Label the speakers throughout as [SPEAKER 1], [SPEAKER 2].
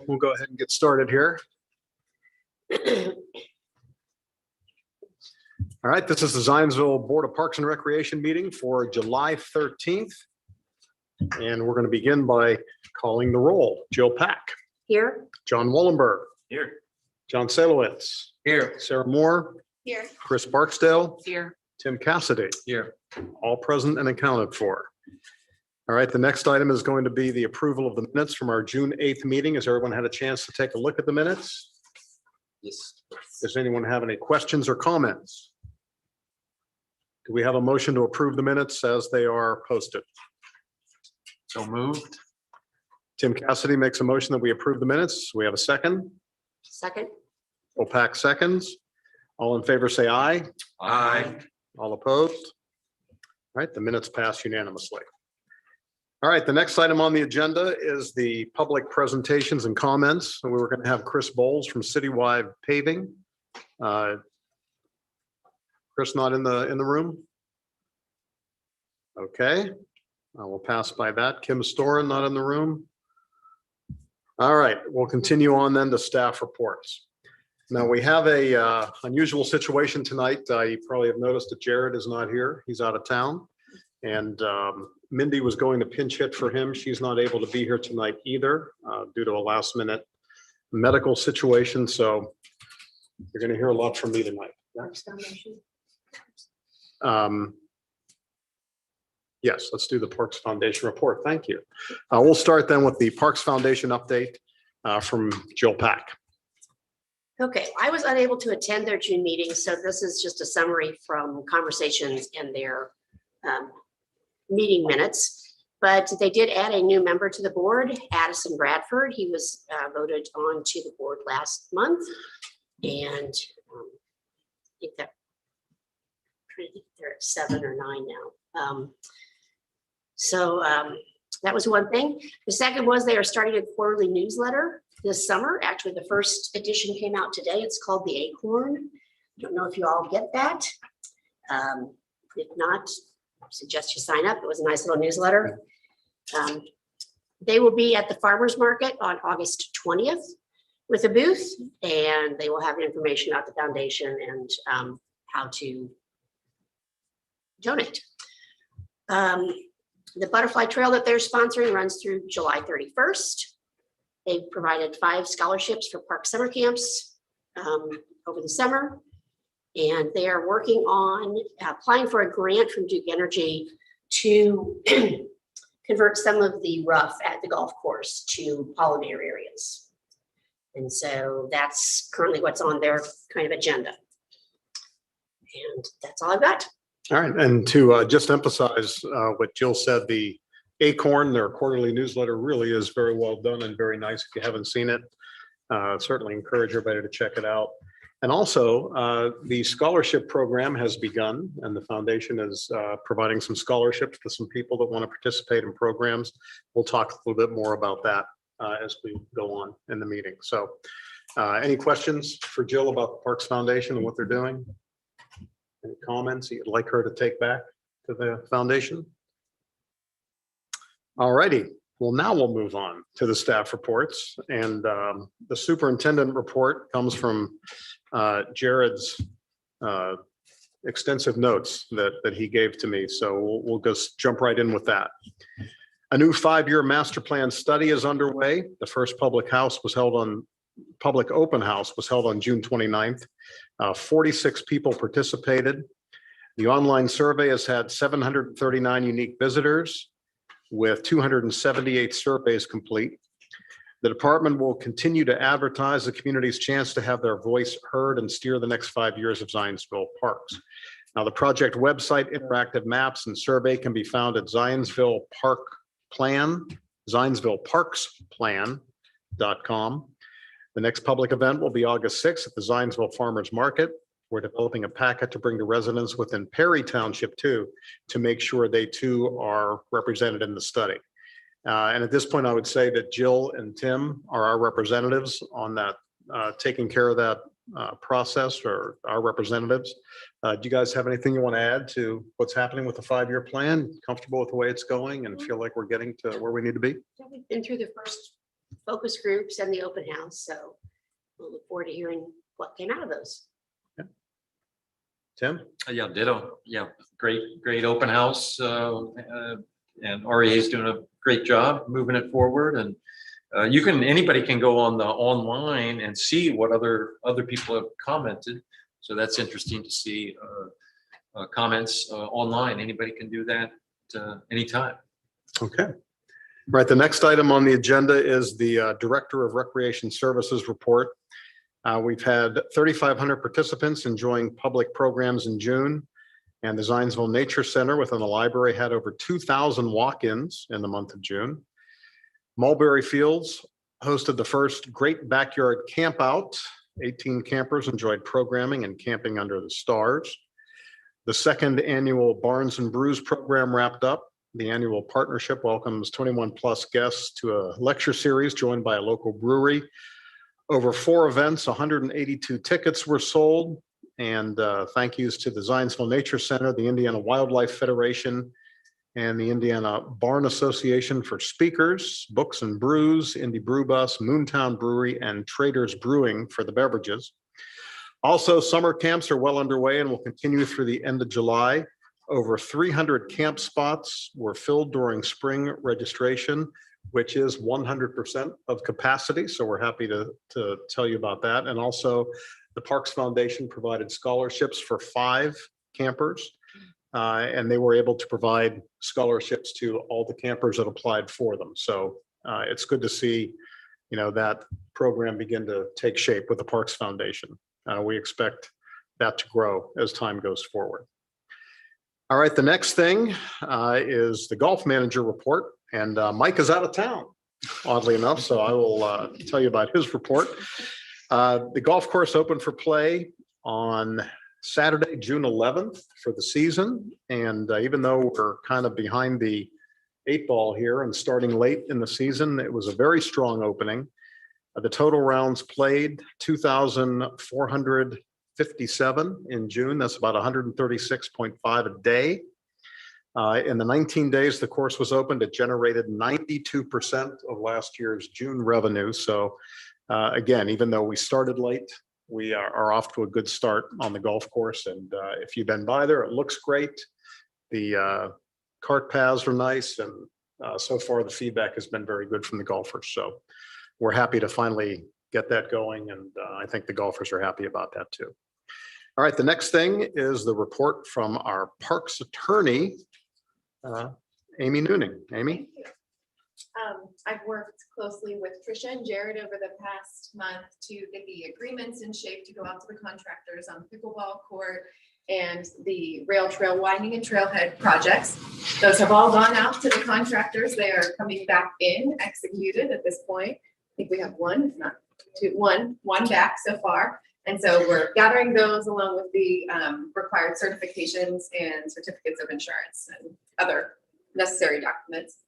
[SPEAKER 1] We'll go ahead and get started here. All right, this is the Zionsville Board of Parks and Recreation meeting for July 13th. And we're going to begin by calling the roll. Jill Pack.
[SPEAKER 2] Here.
[SPEAKER 1] John Wollenberg.
[SPEAKER 3] Here.
[SPEAKER 1] John Salowitz.
[SPEAKER 3] Here.
[SPEAKER 1] Sarah Moore.
[SPEAKER 2] Here.
[SPEAKER 1] Chris Barksdale.
[SPEAKER 2] Here.
[SPEAKER 1] Tim Cassidy.
[SPEAKER 3] Here.
[SPEAKER 1] All present and accounted for. All right, the next item is going to be the approval of the minutes from our June 8th meeting. Has everyone had a chance to take a look at the minutes?
[SPEAKER 3] Yes.
[SPEAKER 1] Does anyone have any questions or comments? Do we have a motion to approve the minutes as they are posted?
[SPEAKER 3] So moved.
[SPEAKER 1] Tim Cassidy makes a motion that we approve the minutes. We have a second.
[SPEAKER 2] Second.
[SPEAKER 1] Opac seconds. All in favor, say aye.
[SPEAKER 3] Aye.
[SPEAKER 1] All opposed? All right, the minutes pass unanimously. All right, the next item on the agenda is the public presentations and comments. And we were going to have Chris Bowles from Citywide Paving. Chris not in the room? Okay, we'll pass by that. Kim Storin not in the room. All right, we'll continue on then to staff reports. Now we have a unusual situation tonight. You probably have noticed that Jared is not here. He's out of town. And Mindy was going to pinch hit for him. She's not able to be here tonight either due to a last minute medical situation. So you're going to hear a lot from me tonight. Yes, let's do the Parks Foundation report. Thank you. We'll start then with the Parks Foundation update from Jill Pack.
[SPEAKER 2] Okay, I was unable to attend their June meeting, so this is just a summary from conversations in their meeting minutes. But they did add a new member to the board, Addison Bradford. He was voted on to the board last month. And I think that they're at 7 or 9 now. So that was one thing. The second was they are starting a quarterly newsletter this summer. Actually, the first edition came out today. It's called The Acorn. I don't know if you all get that. If not, I suggest you sign up. It was a nice little newsletter. They will be at the farmers market on August 20th with a booth, and they will have information about the foundation and how to donate. The butterfly trail that they're sponsoring runs through July 31st. They've provided 5 scholarships for park summer camps over the summer. And they are working on applying for a grant from Duke Energy to convert some of the rough at the golf course to pollinator areas. And so that's currently what's on their kind of agenda. And that's all I've got.
[SPEAKER 1] All right, and to just emphasize what Jill said, the Acorn, their quarterly newsletter, really is very well done and very nice. If you haven't seen it, certainly encourage everybody to check it out. And also, the scholarship program has begun, and the foundation is providing some scholarships to some people that want to participate in programs. We'll talk a little bit more about that as we go on in the meeting. So any questions for Jill about the Parks Foundation and what they're doing? Any comments you'd like her to take back to the foundation? All righty. Well, now we'll move on to the staff reports. And the superintendent report comes from Jared's extensive notes that he gave to me. So we'll just jump right in with that. A new 5-year master plan study is underway. The first public open house was held on June 29th. 46 people participated. The online survey has had 739 unique visitors with 278 surveys complete. The department will continue to advertise the community's chance to have their voice heard and steer the next 5 years of Zionsville parks. Now, the project website, interactive maps, and survey can be found at zionsvilleparksplan.com. The next public event will be August 6th at the Zionsville Farmers Market. We're developing a packet to bring to residents within Perry Township too, to make sure they too are represented in the study. And at this point, I would say that Jill and Tim are our representatives on that, taking care of that process, or our representatives. Do you guys have anything you want to add to what's happening with the 5-year plan? Comfortable with the way it's going and feel like we're getting to where we need to be?
[SPEAKER 2] We've been through the first focus groups and the open house. So we'll look forward to hearing what came out of those.
[SPEAKER 1] Tim?
[SPEAKER 3] Yeah, ditto. Yeah, great open house. And REA is doing a great job moving it forward. And anybody can go on the online and see what other people have commented. So that's interesting to see comments online. Anybody can do that anytime.
[SPEAKER 1] Okay. Right. The next item on the agenda is the Director of Recreation Services report. We've had 3,500 participants enjoying public programs in June, and the Zionsville Nature Center within the library had over 2,000 walk-ins in the month of June. Mulberry Fields hosted the first Great Backyard Camp Out. 18 campers enjoyed programming and camping under the stars. The second annual Barns and Brews program wrapped up. The annual partnership welcomes 21 plus guests to a lecture series joined by a local brewery. Over 4 events, 182 tickets were sold. And thank yous to the Zionsville Nature Center, the Indiana Wildlife Federation, and the Indiana Barn Association for speakers, Books and Brews, Indie Brew Bus, Moontown Brewery, and Traders Brewing for the beverages. Also, summer camps are well underway and will continue through the end of July. Over 300 camp spots were filled during spring registration, which is 100% of capacity. So we're happy to tell you about that. And also, the Parks Foundation provided scholarships for 5 campers. And they were able to provide scholarships to all the campers that applied for them. So it's good to see, that program begin to take shape with the Parks Foundation. We expect that to grow as time goes forward. All right, the next thing is the golf manager report, and Mike is out of town, oddly enough, so I will tell you about his report. The golf course opened for play on Saturday, June 11th for the season, and even though we're kind of behind the 8 ball here and starting late in the season, it was a very strong opening. The total rounds played 2,457 in June. That's about 136.5 a day. In the 19 days the course was opened, it generated 92% of last year's June revenue. So again, even though we started late, we are off to a good start on the golf course. And if you've been by there, it looks great. The cart paths are nice. And so far the feedback has been very good from the golfers. So we're happy to finally get that going. And I think the golfers are happy about that too. All right, the next thing is the report from our parks attorney, Amy Nooning. Amy?
[SPEAKER 4] Thank you. I've worked closely with Tricia and Jared over the past month to get the agreements in shape to go out to the contractors on pickleball court and the rail trail winding and trailhead projects. Those have all gone out to the contractors. They are coming back in executed at this point. I think we have one, if not two, one back so far. And so we're gathering those along with the required certifications and certificates of insurance and other necessary documents.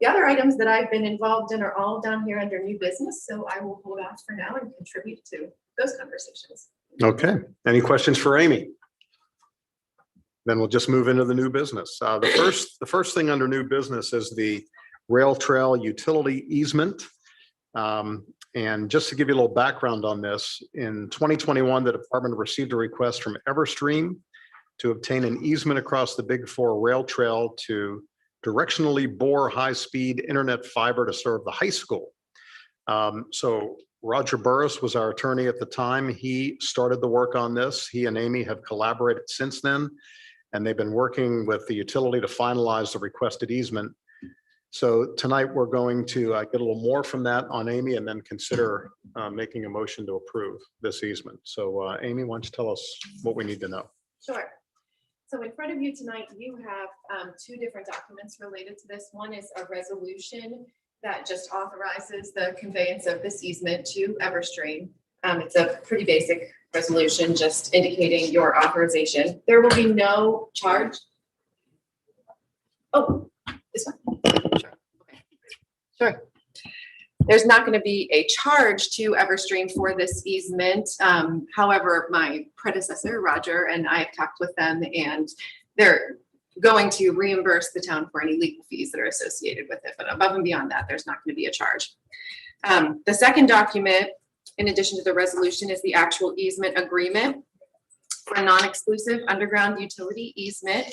[SPEAKER 4] The other items that I've been involved in are all down here under new business. So I will hold off for now and contribute to those conversations.
[SPEAKER 1] Okay. Any questions for Amy? Then we'll just move into the new business. The first thing under new business is the rail trail utility easement. And just to give you a little background on this, in 2021, the department received a request from Everstream to obtain an easement across the Big Four rail trail to directionally bore high-speed internet fiber to serve the high school. So Roger Burris was our attorney at the time. He started the work on this. He and Amy have collaborated since then, and they've been working with the utility to finalize the requested easement. So tonight we're going to get a little more from that on Amy and then consider making a motion to approve this easement. So Amy, why don't you tell us what we need to know?
[SPEAKER 4] Sure. So in front of you tonight, you have 2 different documents related to this. One is a resolution that just authorizes the conveyance of this easement to Everstream. It's a pretty basic resolution, just indicating your authorization. There will be no charge. Oh, this one. Sure. Okay. Sure. There's not going to be a charge to Everstream for this easement. However, my predecessor, Roger, and I have talked with them, and they're going to reimburse the town for any legal fees that are associated with it. But above and beyond that, there's not going to be a charge. The second document, in addition to the resolution, is the actual easement agreement for a non-exclusive underground utility easement.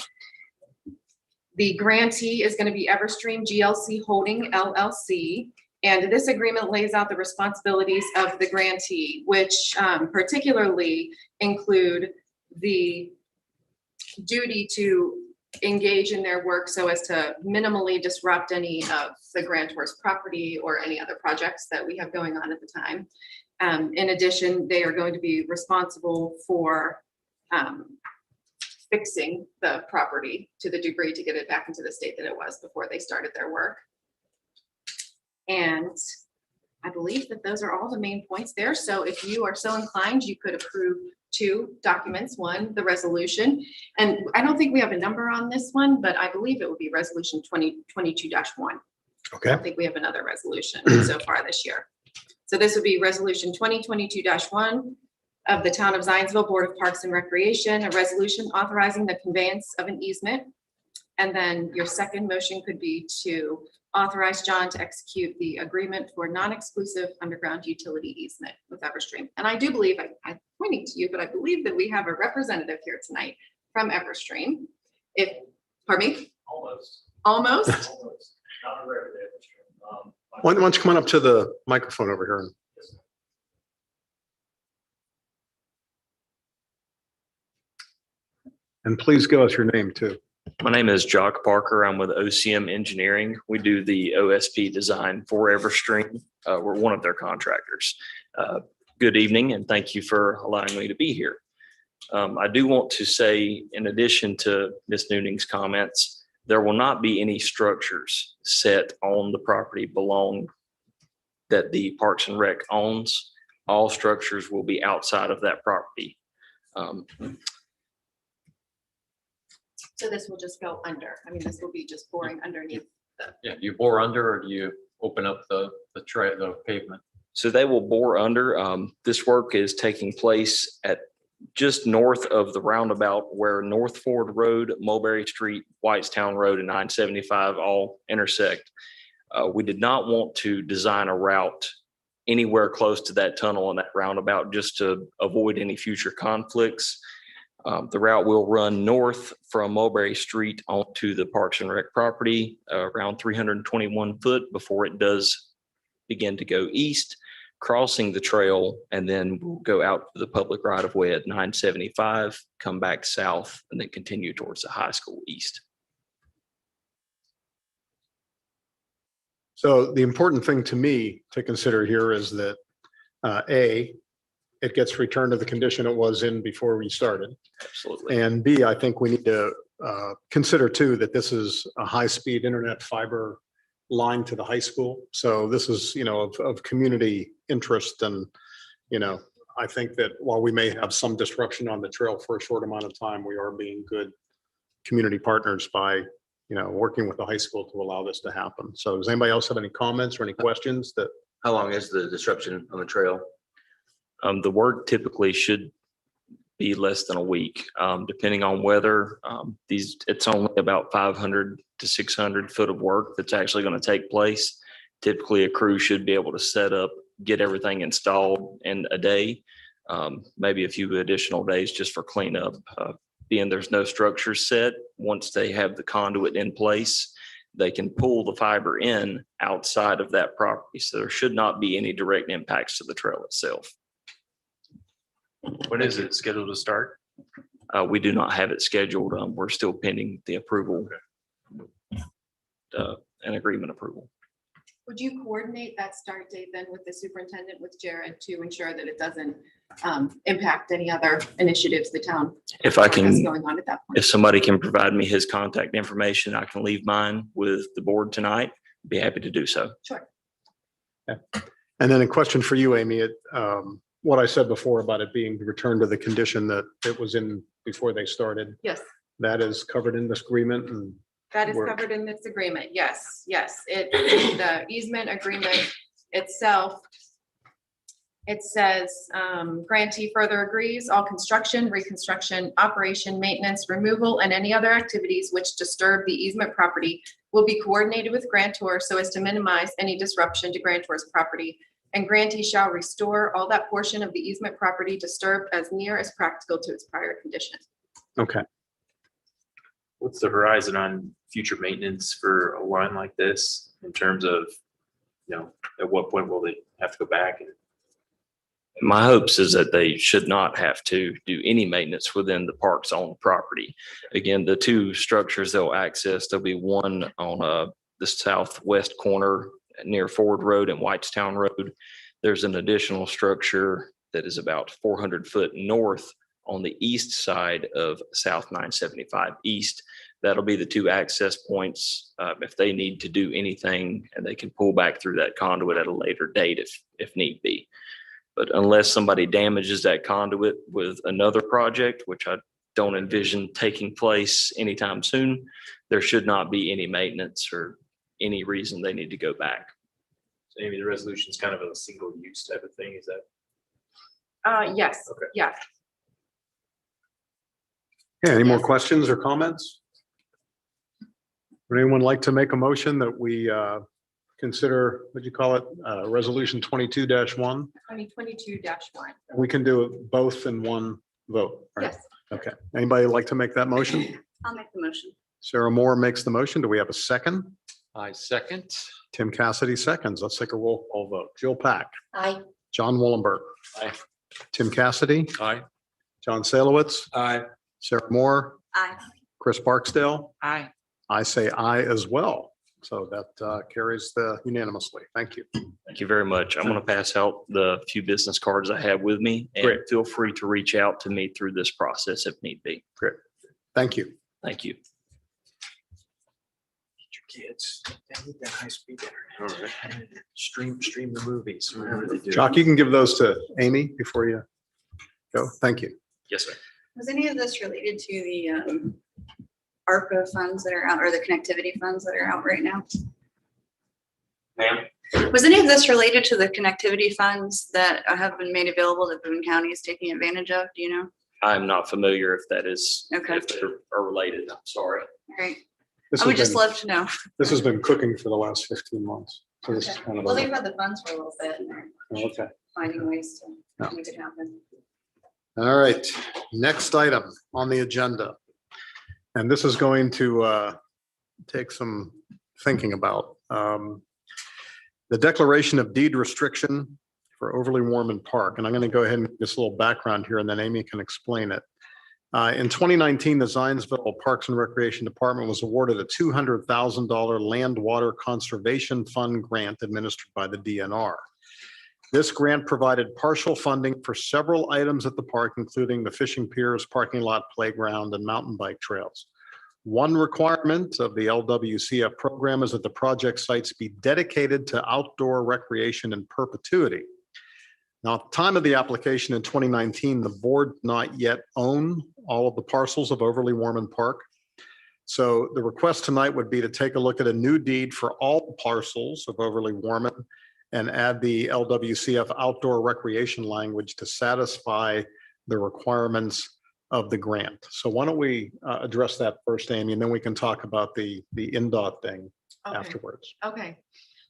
[SPEAKER 4] The grantee is going to be Everstream GLC Holding LLC. And this agreement lays out the responsibilities of the grantee, which particularly include the duty to engage in their work so as to minimally disrupt any of the grantor's property or any other projects that we have going on at the time. In addition, they are going to be responsible for fixing the property to the degree to get it back into the state that it was before they started their work. And I believe that those are all the main points there. So if you are so inclined, you could approve two documents. One, the resolution. And I don't think we have a number on this one, but I believe it would be resolution 2022-1. I
[SPEAKER 1] Okay,
[SPEAKER 4] don't think we have another resolution so far this year. So this would be resolution 2022-1 of the Town of Zionsville Board of Parks and Recreation, a resolution authorizing the conveyance of an easement. And then your second motion could be to authorize John to execute the agreement for non-exclusive underground utility easement with Everstream. And I do believe, I'm pointing to you, but I believe that we have a representative here tonight from Everstream. Pardon me?
[SPEAKER 5] Almost.
[SPEAKER 4] Almost?
[SPEAKER 5] Almost. Not a representative.
[SPEAKER 1] why don't you come on up to the microphone over here? And please give us your name too.
[SPEAKER 6] My name is Jock Parker. I'm with OCM Engineering. We do the OSP design for Everstream. We're one of their contractors. Good evening, and thank you for allowing me to be here. I do want to say, in addition to Ms. Nooning's comments, there will not be any structures set on the property that the Parks and Rec owns. All structures will be outside of that property.
[SPEAKER 4] So this will just go under. I mean, this will be just boring underneath.
[SPEAKER 3] Yeah, you bore under or do you open up the pavement?
[SPEAKER 6] So they will bore under. This work is taking place at just north of the roundabout where North Ford Road, Mulberry Street, Whitestown Road, and 975 all intersect. We did not want to design a route anywhere close to that tunnel and that roundabout just to avoid any future conflicts. The route will run north from Mulberry Street onto the Parks and Rec property, around 321 foot before it does begin to go east, crossing the trail, and then we'll go out to the public right of way at 975, come back south, and then continue towards the high school east.
[SPEAKER 1] So the important thing to me to consider here is that A, it gets returned to the condition it was in before we started.
[SPEAKER 6] Absolutely.
[SPEAKER 1] And B, I think we need to consider too, that this is a high-speed internet fiber line to the high school. So this is, of community interest. And, I think that while we may have some disruption on the trail for a short amount of time, we are being good community partners by, working with the high school to allow this to happen. So does anybody else have any comments or any questions that?
[SPEAKER 7] How long is the disruption on the trail?
[SPEAKER 6] The work typically should be less than a week, depending on weather. It's only about 500 to 600 foot of work that's actually going to take place. Typically, a crew should be able to set up, get everything installed in a day, maybe a few additional days just for cleanup. Being there's no structure set, once they have the conduit in place, they can pull the fiber in outside of that property. So there should not be any direct impacts to the trail itself.
[SPEAKER 3] When is it scheduled to start?
[SPEAKER 6] We do not have it scheduled. We're still pending the approval and agreement approval.
[SPEAKER 4] Would you coordinate that start date then with the superintendent, with Jared, to ensure that it doesn't impact any other initiatives the town
[SPEAKER 6] If I
[SPEAKER 4] has
[SPEAKER 6] can,
[SPEAKER 4] going on at that point?
[SPEAKER 6] if somebody can provide me his contact information, I can leave mine with the board tonight. Be happy to do so.
[SPEAKER 4] Sure.
[SPEAKER 1] And then a question for you, Amy, what I said before about it being returned to the condition that it was in before they started,
[SPEAKER 4] Yes,
[SPEAKER 1] that is covered in this agreement and
[SPEAKER 4] that is
[SPEAKER 1] Work.
[SPEAKER 4] covered in this agreement. Yes, yes. The easement agreement itself It says, grantee further agrees, all construction, reconstruction, operation, maintenance, removal, and any other activities which disturb the easement property will be coordinated with grantor so as to minimize any disruption to grantor's property. And grantee shall restore all that portion of the easement property disturbed as near as practical to its prior condition.
[SPEAKER 1] Okay.
[SPEAKER 8] What's the horizon on future maintenance for a line like this in terms of, at what point will they have to go back and
[SPEAKER 6] My hopes is that they should not have to do any maintenance within the park's own property. Again, the two structures they'll access, there'll be one on the southwest corner near Ford Road and Whitestown Road. There's an additional structure that is about 400 foot north on the east side of South 975 East. That'll be the two access points if they need to do anything, and they can pull back through that conduit at a later date if need be. But unless somebody damages that conduit with another project, which I don't envision taking place anytime soon, there should not be any maintenance or any reason they need to go back.
[SPEAKER 8] so maybe the resolution is kind of a single use type of thing? Is that?
[SPEAKER 4] Yes,
[SPEAKER 8] Okay.
[SPEAKER 4] yeah.
[SPEAKER 1] Yeah, any more questions or comments? Would anyone like to make a motion that we consider, what'd you call it, resolution 22-1?
[SPEAKER 4] 2022-1.
[SPEAKER 1] We can do it both in one vote, right?
[SPEAKER 4] Yes.
[SPEAKER 1] Okay, anybody like to make that motion?
[SPEAKER 9] I'll make the motion.
[SPEAKER 1] Sarah Moore makes the motion. Do we have a second?
[SPEAKER 3] I second.
[SPEAKER 1] Tim Cassidy seconds. Let's take a roll call vote. Jill Pack,
[SPEAKER 2] Aye.
[SPEAKER 1] John Wollenberg.
[SPEAKER 3] Aye.
[SPEAKER 1] Tim Cassidy,
[SPEAKER 3] Aye.
[SPEAKER 1] John Salowitz,
[SPEAKER 3] Aye.
[SPEAKER 1] Sarah Moore,
[SPEAKER 9] Aye.
[SPEAKER 1] Chris Barksdale.
[SPEAKER 3] Aye.
[SPEAKER 1] I say aye as well. So that carries unanimously. Thank you.
[SPEAKER 6] Thank you very much. I'm going to pass out the few business cards I have with me, and
[SPEAKER 1] Great.
[SPEAKER 6] feel free to reach out to me through this process if need be.
[SPEAKER 1] Great. Thank you.
[SPEAKER 6] Thank you.
[SPEAKER 3] Your kids, they need that high-speed internet. Stream the movies, whatever they do.
[SPEAKER 1] Jock, you can give those to Amy before you go. Thank you.
[SPEAKER 6] Yes, sir.
[SPEAKER 9] Was any of this related to the ARPA funds that are out, or the connectivity funds that are out right now?
[SPEAKER 6] Ma'am?
[SPEAKER 9] Was any of this related to the connectivity funds that have been made available that Boone County is taking advantage of? Do you know?
[SPEAKER 6] I'm not familiar if that is,
[SPEAKER 9] Okay.
[SPEAKER 6] if they are related. I'm sorry.
[SPEAKER 9] All right.
[SPEAKER 1] This
[SPEAKER 9] I would
[SPEAKER 1] has
[SPEAKER 9] just
[SPEAKER 1] been-
[SPEAKER 9] love to know.
[SPEAKER 1] This has been cooking for the last 15 months. So this is
[SPEAKER 9] Okay.
[SPEAKER 1] kind of.
[SPEAKER 9] Well, they've had the funds for a little bit and they're
[SPEAKER 1] Okay.
[SPEAKER 9] finding ways
[SPEAKER 1] Yeah.
[SPEAKER 9] to make it happen.
[SPEAKER 1] All right, next item on the agenda. And this is going to take some thinking about. The declaration of deed restriction for Overly Warman Park. And I'm going to go ahead and give us a little background here and then Amy can explain it. In 2019, the Zionsville Parks and Recreation Department was awarded a $200,000 Land Water Conservation Fund grant administered by the DNR. This grant provided partial funding for several items at the park, including the fishing piers, parking lot, playground, and mountain bike trails. One requirement of the LWCF program is that the project sites be dedicated to outdoor recreation in perpetuity. Now, at the time of the application in 2019, the board did not yet own all of the parcels of Overly Warman Park. So the request tonight would be to take a look at a new deed for all parcels of Overly Warman and add the LWCF outdoor recreation language to satisfy the requirements of the grant. So why don't we address that first, Amy, and then we can talk about the NDOT thing
[SPEAKER 4] Okay.
[SPEAKER 1] afterwards.
[SPEAKER 4] Okay,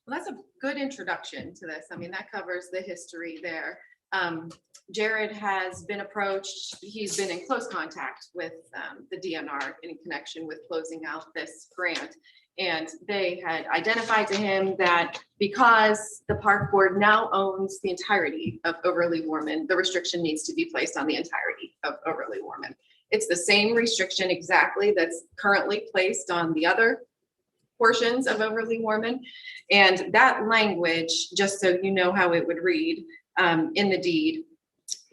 [SPEAKER 4] well, that's a good introduction to this. I mean, that covers the history there. Jared has been approached, he's been in close contact with the DNR in connection with closing out this grant. And they had identified to him that because the park board now owns the entirety of Overly Warman, the restriction needs to be placed on the entirety of Overly Warman. It's the same restriction exactly that's currently placed on the other portions of Overly Warman. And that language, just so you know how it would read in the deed,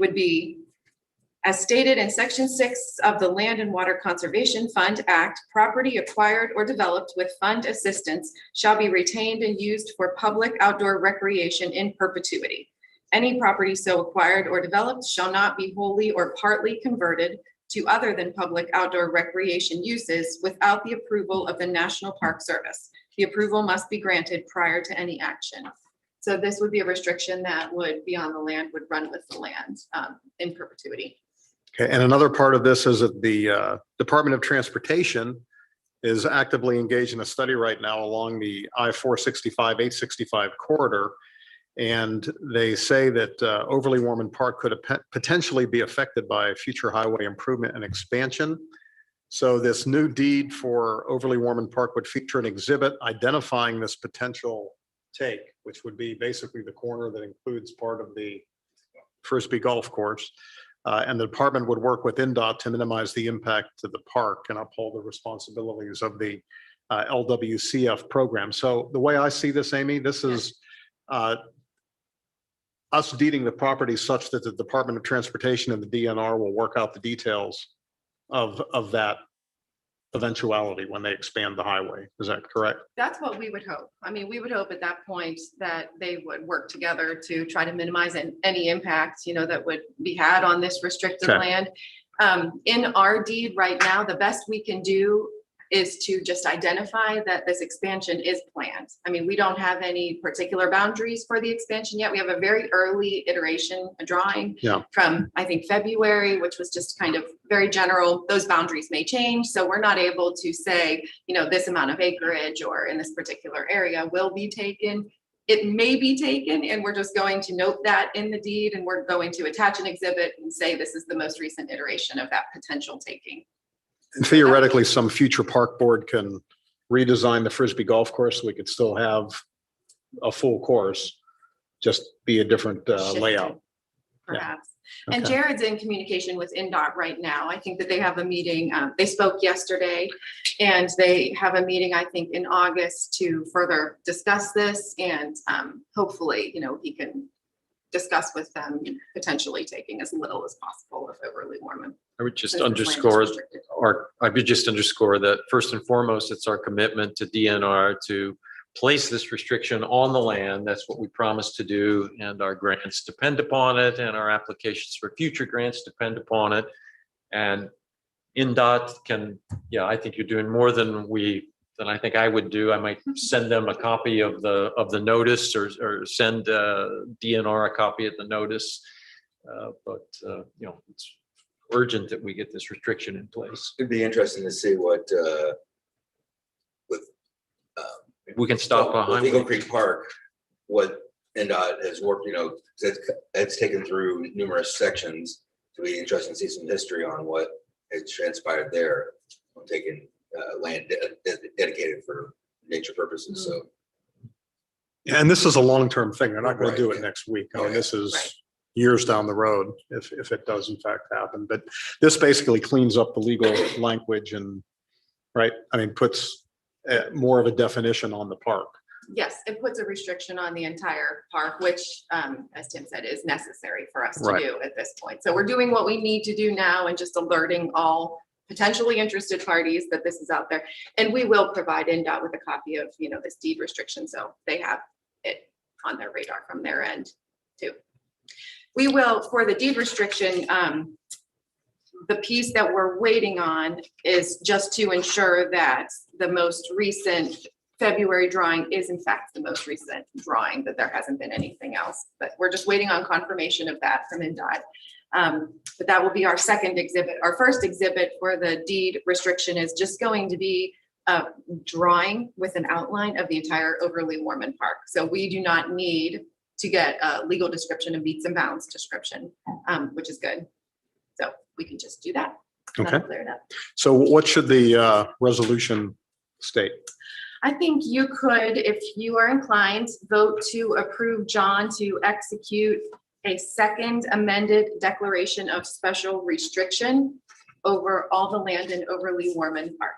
[SPEAKER 4] would be, as stated in Section 6 of the Land and Water Conservation Fund Act, property acquired or developed with fund assistance shall be retained and used for public outdoor recreation in perpetuity. Any property so acquired or developed shall not be wholly or partly converted to other than public outdoor recreation uses without the approval of the National Park Service. The approval must be granted prior to any action. So this would be a restriction that would be on the land, would run with the land in perpetuity.
[SPEAKER 1] Okay, and another part of this is that the Department of Transportation is actively engaged in a study right now along the I-465, 865 corridor. And they say that Overly Warman Park could potentially be affected by future highway improvement and expansion. So this new deed for Overly Warman Park would feature an exhibit identifying this potential take, which would be basically the corner that includes part of the Frisbee Golf Course. And the department would work with NDOT to minimize the impact to the park and uphold the responsibilities of the LWCF program. So the way I see this, Amy, this is us deeding the property such that the Department of Transportation and the DNR will work out the details of that eventuality when they expand the highway. Is that correct?
[SPEAKER 4] That's what we would hope. I mean, we would hope at that point that they would work together to try to minimize any impact, that would be had on this restricted
[SPEAKER 1] Okay.
[SPEAKER 4] land. In our deed right now, the best we can do is to just identify that this expansion is planned. I mean, we don't have any particular boundaries for the expansion yet. We have a very early iteration, a drawing from, I think, February, which was just kind of very general. Those boundaries may change. So we're not able to say, this amount of acreage or in this particular area will be taken. It may be taken, and we're just going to note that in the deed, and we're going to attach an exhibit and say this is the most recent iteration of that potential taking.
[SPEAKER 1] And theoretically, some future park board can redesign the Frisbee Golf Course. So we could still have a full course, just be a different layout.
[SPEAKER 4] Perhaps. And
[SPEAKER 1] Okay.
[SPEAKER 4] Jared's in communication with NDOT right now. I think that they have a meeting. They spoke yesterday, and they have a meeting, I think, in August to further discuss this. And hopefully, he can discuss with them potentially taking as little as possible of Overly Warman.
[SPEAKER 3] I would just
[SPEAKER 4] since this land is
[SPEAKER 3] underscore
[SPEAKER 4] restricted.
[SPEAKER 3] that first and foremost, it's our commitment to DNR to place this restriction on the land. That's what we promised to do, and our grants depend upon it, and our applications for future grants depend upon it. And NDOT can, I think you're doing more than I think I would do. I might send them a copy of the notice or send DNR a copy of the notice. But it's urgent that we get this restriction in place.
[SPEAKER 7] It'd be interesting to see what,
[SPEAKER 3] We can stop a
[SPEAKER 7] with Eagle
[SPEAKER 3] highway.
[SPEAKER 7] Creek Park, what NDOT has worked, it's taken through numerous sections. It'll be interesting to see some history on what has transpired there on taking land dedicated for nature purposes. So
[SPEAKER 1] And this is a long-term thing. They're not going to do
[SPEAKER 7] Right,
[SPEAKER 1] it next week. I
[SPEAKER 7] Oh,
[SPEAKER 1] mean,
[SPEAKER 7] yeah.
[SPEAKER 1] this is
[SPEAKER 4] Right.
[SPEAKER 1] years down the road if it does in fact happen. But this basically cleans up the legal language and, right, I mean, puts more of a definition on the park.
[SPEAKER 4] Yes, it puts a restriction on the entire park, which, as Tim said, is necessary for us to
[SPEAKER 1] Right.
[SPEAKER 4] do at this point. So we're doing what we need to do now and just alerting all potentially interested parties that this is out there. And we will provide NDOT with a copy of, this deed restriction, so they have it on their radar from their end too. We will, for the deed restriction, the piece that we're waiting on is just to ensure that the most recent February drawing is in fact the most recent drawing, that there hasn't been anything else. But we're just waiting on confirmation of that from NDOT. But that will be our second exhibit. Our first exhibit for the deed restriction is just going to be a drawing with an outline of the entire Overly Warman Park. So we do not need to get a legal description and meets and bounds description, which is good. So we can just do that. That'll
[SPEAKER 1] Okay.
[SPEAKER 4] clear it up.
[SPEAKER 1] So what should the resolution state?
[SPEAKER 4] I think you could, if you are inclined, vote to approve John to execute a second amended declaration of special restriction over all the land in Overly Warman Park.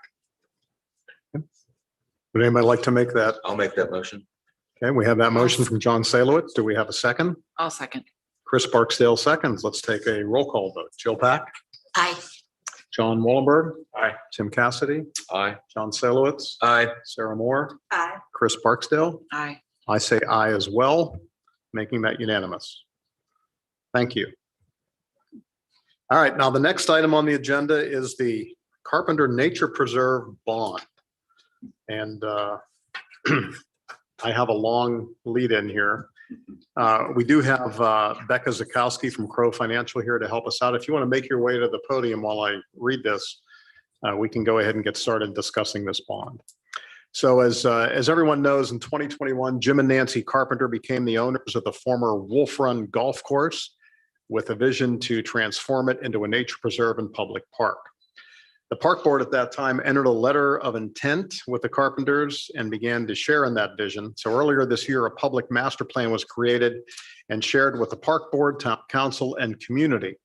[SPEAKER 1] Would anybody like to make that?
[SPEAKER 7] I'll make that motion.
[SPEAKER 1] Okay, we have that motion from John Salowitz. Do we have a second?
[SPEAKER 10] I'll second.
[SPEAKER 1] Chris Barksdale seconds. Let's take a roll call vote. Jill Pack,
[SPEAKER 2] Aye.
[SPEAKER 1] John Wallenberg.
[SPEAKER 8] Aye.
[SPEAKER 1] Tim Cassidy,
[SPEAKER 3] Aye.
[SPEAKER 1] John Salowitz,
[SPEAKER 7] Aye.
[SPEAKER 1] Sarah Moore,
[SPEAKER 9] Aye.
[SPEAKER 1] Chris Barksdale.
[SPEAKER 10] Aye.
[SPEAKER 1] I say aye as well, making that unanimous. Thank you. All right, now the next item on the agenda is the Carpenter Nature Preserve bond. And I have a long lead in here. We do have Becca Zakowski from Crow Financial here to help us out. If you want to make your way to the podium while I read this, we can go ahead and get started discussing this bond. So as everyone knows, in 2021, Jim and Nancy Carpenter became the owners of the former Wolf Run Golf Course with a vision to transform it into a nature preserve and public park. The park board at that time entered a letter of intent with the Carpenters and began to share in that vision. So earlier this year, a public master plan was created and shared with the park board, town council, and community.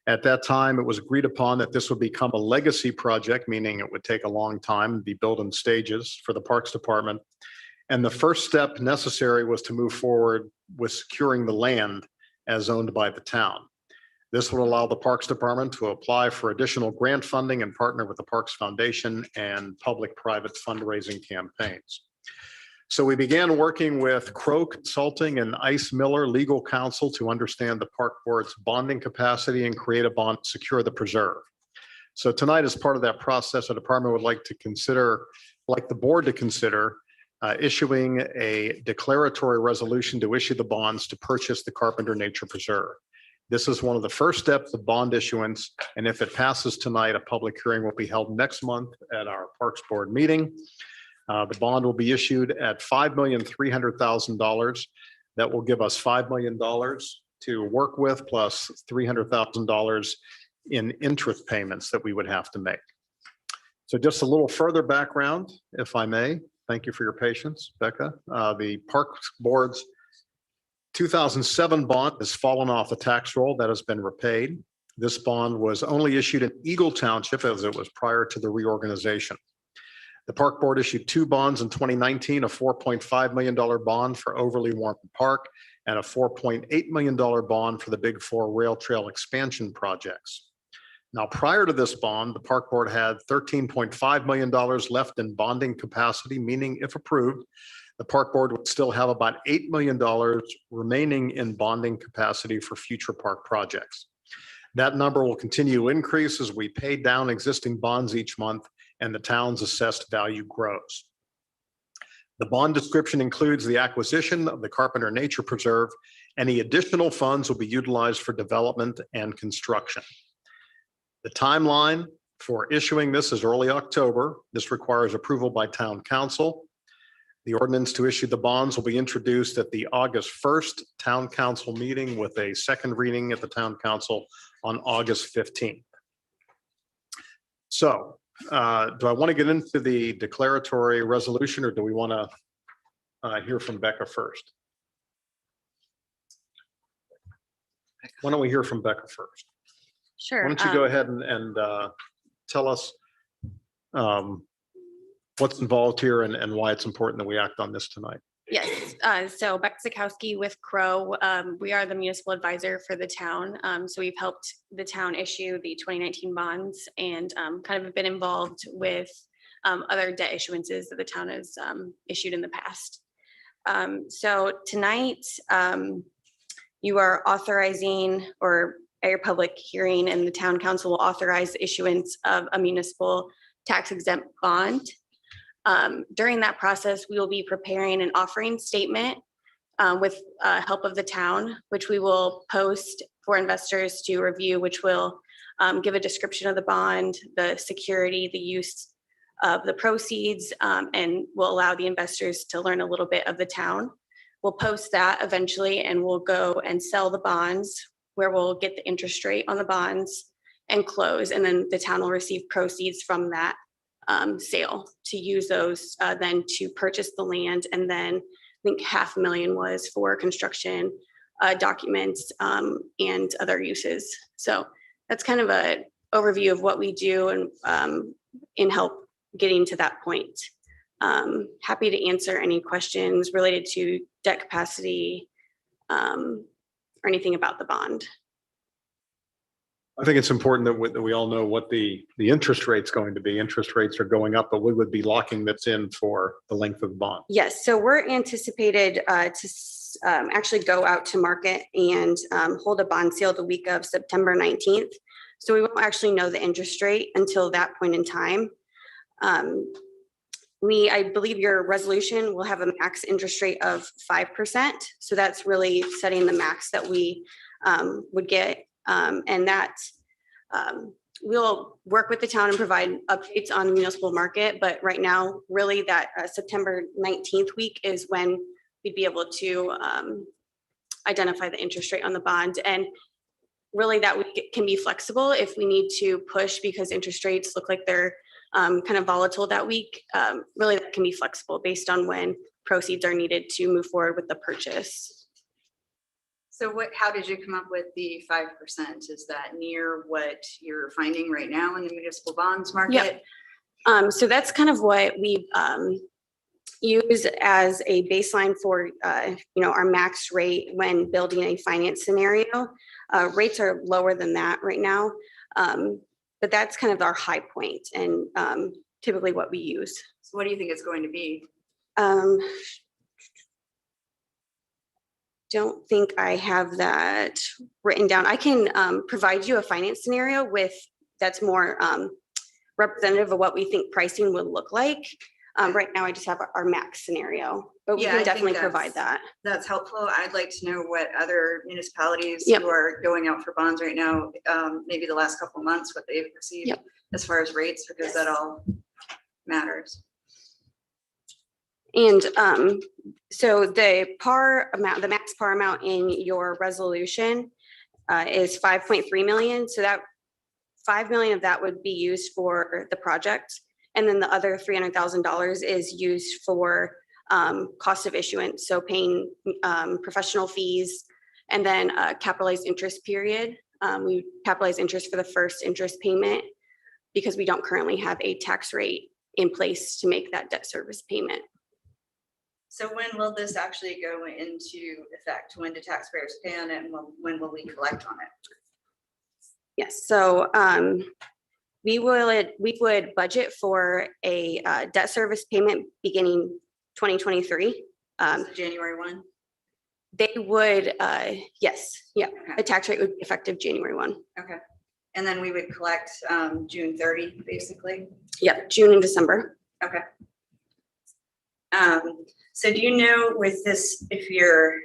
[SPEAKER 1] At that time, it was agreed upon that this would become a legacy project, meaning it would take a long time and be built in stages for the Parks Department. And the first step necessary was to move forward with securing the land as owned by the town. This will allow the Parks Department to apply for additional grant funding and partner with the Parks Foundation and public-private fundraising campaigns. So we began working with Crow Consulting and Ice Miller Legal Counsel to understand the park board's bonding capacity and create a bond to secure the preserve. So tonight, as part of that process, the department would like the board to consider issuing a declaratory resolution to issue the bonds to purchase the Carpenter Nature Preserve. This is one of the first steps of bond issuance, and if it passes tonight, a public hearing will be held next month at our Parks Board meeting. The bond will be issued at $5,300,000. That will give us $5 million to work with, plus $300,000 in interest payments that we would have to make. So just a little further background, if I may. Thank you for your patience, Becca. The Parks Board's 2007 bond has fallen off the tax roll. That has been repaid. This bond was only issued in Eagle Township as it was prior to the reorganization. The Park Board issued two bonds in 2019, a $4.5 million bond for Overly Warm Park and a $4.8 million bond for the Big Four Rail Trail expansion projects. Now, prior to this bond, the Park Board had $13.5 million left in bonding capacity, meaning if approved, the Park Board would still have about $8 million remaining in bonding capacity for future park projects. That number will continue to increase as we pay down existing bonds each month and the town's assessed value grows. The bond description includes the acquisition of the Carpenter Nature Preserve. Any additional funds will be utilized for development and construction. The timeline for issuing this is early October. This requires approval by town council. The ordinance to issue the bonds will be introduced at the August 1st town council meeting with a second reading at the town council on August 15th. So, do I want to get into the declaratory resolution or do we want to hear from Becca first? Why don't we hear from Becca first?
[SPEAKER 10] Sure.
[SPEAKER 1] Why don't you go ahead and tell us what's involved here and why it's important that we act on this tonight?
[SPEAKER 10] Yes. So Becca Zakowski with Crow. We are the municipal advisor for the town. So we've helped the town issue the 2019 bonds and kind of been involved with other debt issuances that the town has issued in the past. So tonight, you are authorizing or at your public hearing and the town council will authorize the issuance of a municipal tax exempt bond. During that process, we will be preparing an offering statement with help of the town, which we will post for investors to review, which will give a description of the bond, the security, the use of the proceeds, and will allow the investors to learn a little bit of the town. We'll post that eventually and we'll go and sell the bonds where we'll get the interest rate on the bonds and close. And then the town will receive proceeds from that sale to use those then to purchase the land. And then I think $500,000 was for construction documents and other uses. So that's kind of an overview of what we do and in help getting to that point. Happy to answer any questions related to debt capacity or anything about the bond.
[SPEAKER 1] I think it's important that we all know what the interest rate's going to be. Interest rates are going up, but we would be locking this in for the length of the bond.
[SPEAKER 10] Yes, so we're anticipated to actually go out to market and hold a bond sale the week of September 19th. So we won't actually know the interest rate until that point in time. I believe your resolution will have a max interest rate of 5%. So that's really setting the max that we would get. And that we'll work with the town and provide updates on the municipal market. But right now, really that September 19th week is when we'd be able to identify the interest rate on the bond. And really that can be flexible if we need to push because interest rates look like they're kind of volatile that week. Really that can be flexible based on when proceeds are needed to move forward with the purchase.
[SPEAKER 9] So how did you come up with the 5%? Is that near what you're finding right now in the municipal bonds market?
[SPEAKER 10] So that's kind of what we use as a baseline for, our max rate when building a finance scenario. Rates are lower than that right now, but that's kind of our high point and typically what we use.
[SPEAKER 9] So what do you think it's going to be?
[SPEAKER 10] Don't think I have that written down. I can provide you a finance scenario that's more representative of what we think pricing would look like. Right now, I just have our max scenario, but we
[SPEAKER 9] Yeah, I
[SPEAKER 10] can
[SPEAKER 9] think
[SPEAKER 10] definitely
[SPEAKER 9] that's-
[SPEAKER 10] provide that.
[SPEAKER 9] That's helpful. I'd like to know what other municipalities
[SPEAKER 10] Yep.
[SPEAKER 9] who are going out for bonds right now, maybe the last couple of months, what they've received
[SPEAKER 10] Yep.
[SPEAKER 9] as far as rates, because that all matters.
[SPEAKER 10] And so the par amount, the max par amount in your resolution is 5.3 million. So that 5 million of that would be used for the project. And then the other $300,000 is used for cost of issuance. So paying professional fees and then capitalized interest period. We capitalize interest for the first interest payment because we don't currently have a tax rate in place to make that debt service payment.
[SPEAKER 9] So when will this actually go into effect? When do taxpayers pay on it and when will we collect on it?
[SPEAKER 10] Yes, so we would budget for a debt service payment beginning 2023.
[SPEAKER 9] So January 1?
[SPEAKER 10] They would, yes, yeah,
[SPEAKER 9] Okay.
[SPEAKER 10] the tax rate would be effective January 1.
[SPEAKER 9] Okay. And then we would collect June 30, basically?
[SPEAKER 10] Yep, June and December.
[SPEAKER 9] Okay. So do you know with this,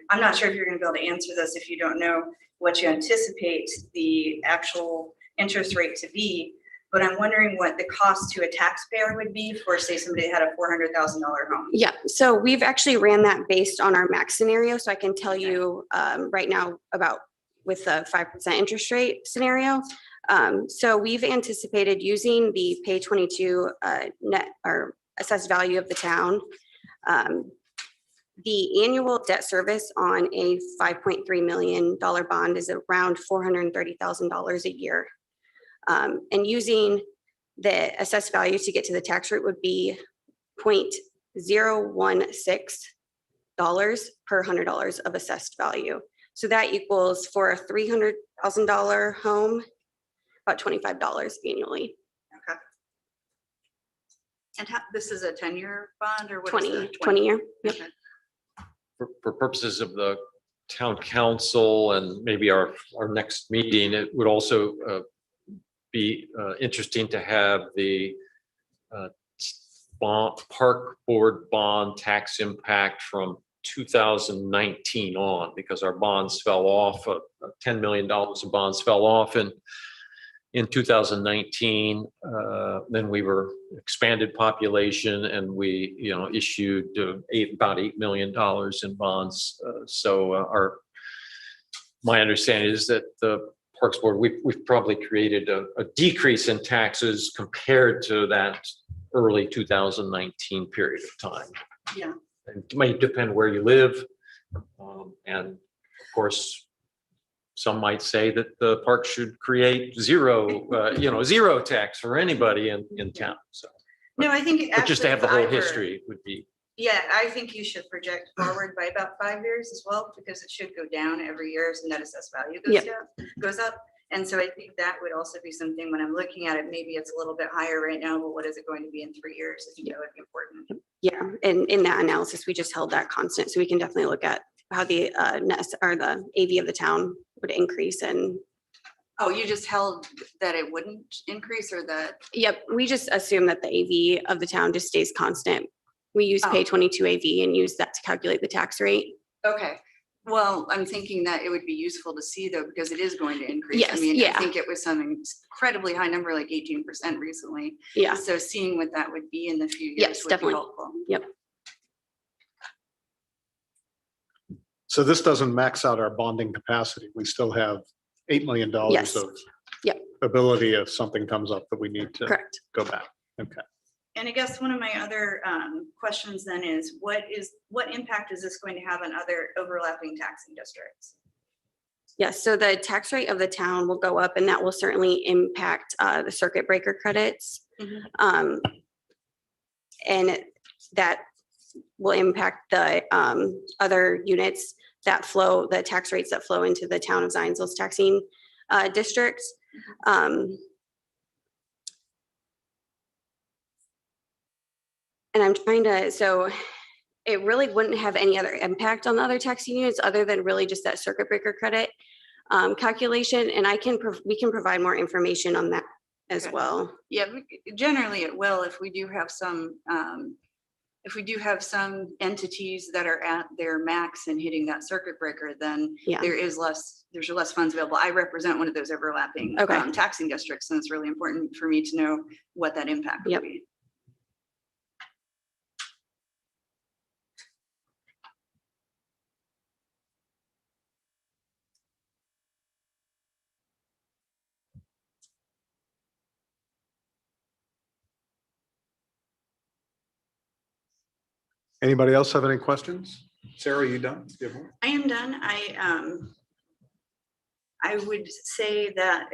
[SPEAKER 9] I'm not sure if you're gonna be able to answer this if you don't know what you anticipate the actual interest rate to be, but I'm wondering what the cost to a taxpayer would be for, say, somebody that had a $400,000 home.
[SPEAKER 10] Yeah, so we've actually ran that based on our max scenario. So I can tell you right now about with the 5% interest rate scenario. So we've anticipated using the pay 22 net or assessed value of the town. The annual debt service on a $5.3 million bond is around $430,000 a year. And using the assessed value to get to the tax rate would be $0.016 per $100 of assessed value. So that equals for a $300,000 home, about $25 annually.
[SPEAKER 9] Okay. And this is a 10-year bond or what is it?
[SPEAKER 10] 20 year. Yep.
[SPEAKER 9] Okay.
[SPEAKER 3] For purposes of the town council and maybe our next meeting, it would also be interesting to have the park board bond tax impact from 2019 on, because our bonds fell off, $10 million of bonds fell off in 2019. Then we were expanded population and we, issued about $8 million in bonds. So my understanding is that the Parks Board, we've probably created a decrease in taxes compared to that early 2019 period of time.
[SPEAKER 9] Yeah.
[SPEAKER 3] It might depend where you live. And of course, some might say that the park should create zero tax for anybody in town. So,
[SPEAKER 9] No, I think.
[SPEAKER 3] but just to
[SPEAKER 9] actually,
[SPEAKER 3] have the whole
[SPEAKER 9] if I were-
[SPEAKER 3] history would be.
[SPEAKER 9] Yeah, I think you should project forward by about 5 years as well, because it should go down every year as the net assessed value goes up. And so I think that would also be something when I'm looking at it, maybe it's a little bit higher right now, but what is it going to be in 3 years? I think that would be important.
[SPEAKER 10] Yeah, and in that analysis, we just held that constant. So we can definitely look at how the net or the AV of the town would increase and
[SPEAKER 11] Oh, you just held that it wouldn't increase or that,
[SPEAKER 10] Yep, we just assume that the AV of the town just stays constant. We use pay
[SPEAKER 11] Oh.
[SPEAKER 10] 22 AV and use that to calculate the tax rate.
[SPEAKER 11] okay. Well, I'm thinking that it would be useful to see though, because it is going to increase. I
[SPEAKER 10] Yes,
[SPEAKER 11] mean, I
[SPEAKER 10] yeah.
[SPEAKER 11] think it was some incredibly high number, like 18% recently.
[SPEAKER 10] Yeah,
[SPEAKER 11] So seeing what that would be in the few
[SPEAKER 10] Yes,
[SPEAKER 11] years would be
[SPEAKER 10] definitely.
[SPEAKER 11] helpful.
[SPEAKER 10] yep.
[SPEAKER 1] So this doesn't max out our bonding capacity. We still have $8 million
[SPEAKER 10] Yes.
[SPEAKER 1] of
[SPEAKER 10] Yep.
[SPEAKER 1] ability if something comes up that we need to
[SPEAKER 10] Correct.
[SPEAKER 1] go back. Okay.
[SPEAKER 9] And I guess one of my other questions then is what impact is this going to have on other overlapping taxing districts?
[SPEAKER 10] Yes, so the tax rate of the town will go up and that will certainly impact the circuit breaker credits.
[SPEAKER 9] Mhm.
[SPEAKER 10] And that will impact the other units that flow, the tax rates that flow into the town of Zionsville's taxing districts. And I'm trying to, so it really wouldn't have any other impact on the other taxing units other than really just that circuit breaker credit calculation. And we can provide more information on that as
[SPEAKER 11] Okay.
[SPEAKER 10] well.
[SPEAKER 11] Yeah, generally it will if we do have some, entities that are at their max and hitting that circuit breaker, then
[SPEAKER 10] Yeah.
[SPEAKER 11] there's less funds available. I represent one of those overlapping
[SPEAKER 10] Okay.
[SPEAKER 11] taxing districts, and it's really important for me to know what that impact would
[SPEAKER 10] Yep.
[SPEAKER 11] be.
[SPEAKER 1] Anybody else have any questions? Sarah, you done? You have more?
[SPEAKER 9] I am done. I would say that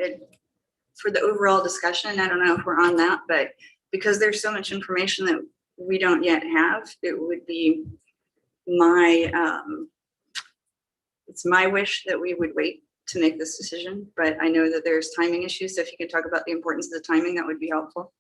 [SPEAKER 9] for the overall discussion, I don't know if we're on that, but because there's so much information that we don't yet have, it would be it's my wish that we would wait to make this decision, but I know that there's timing issues. So if you could talk about the importance of the timing, that would be helpful.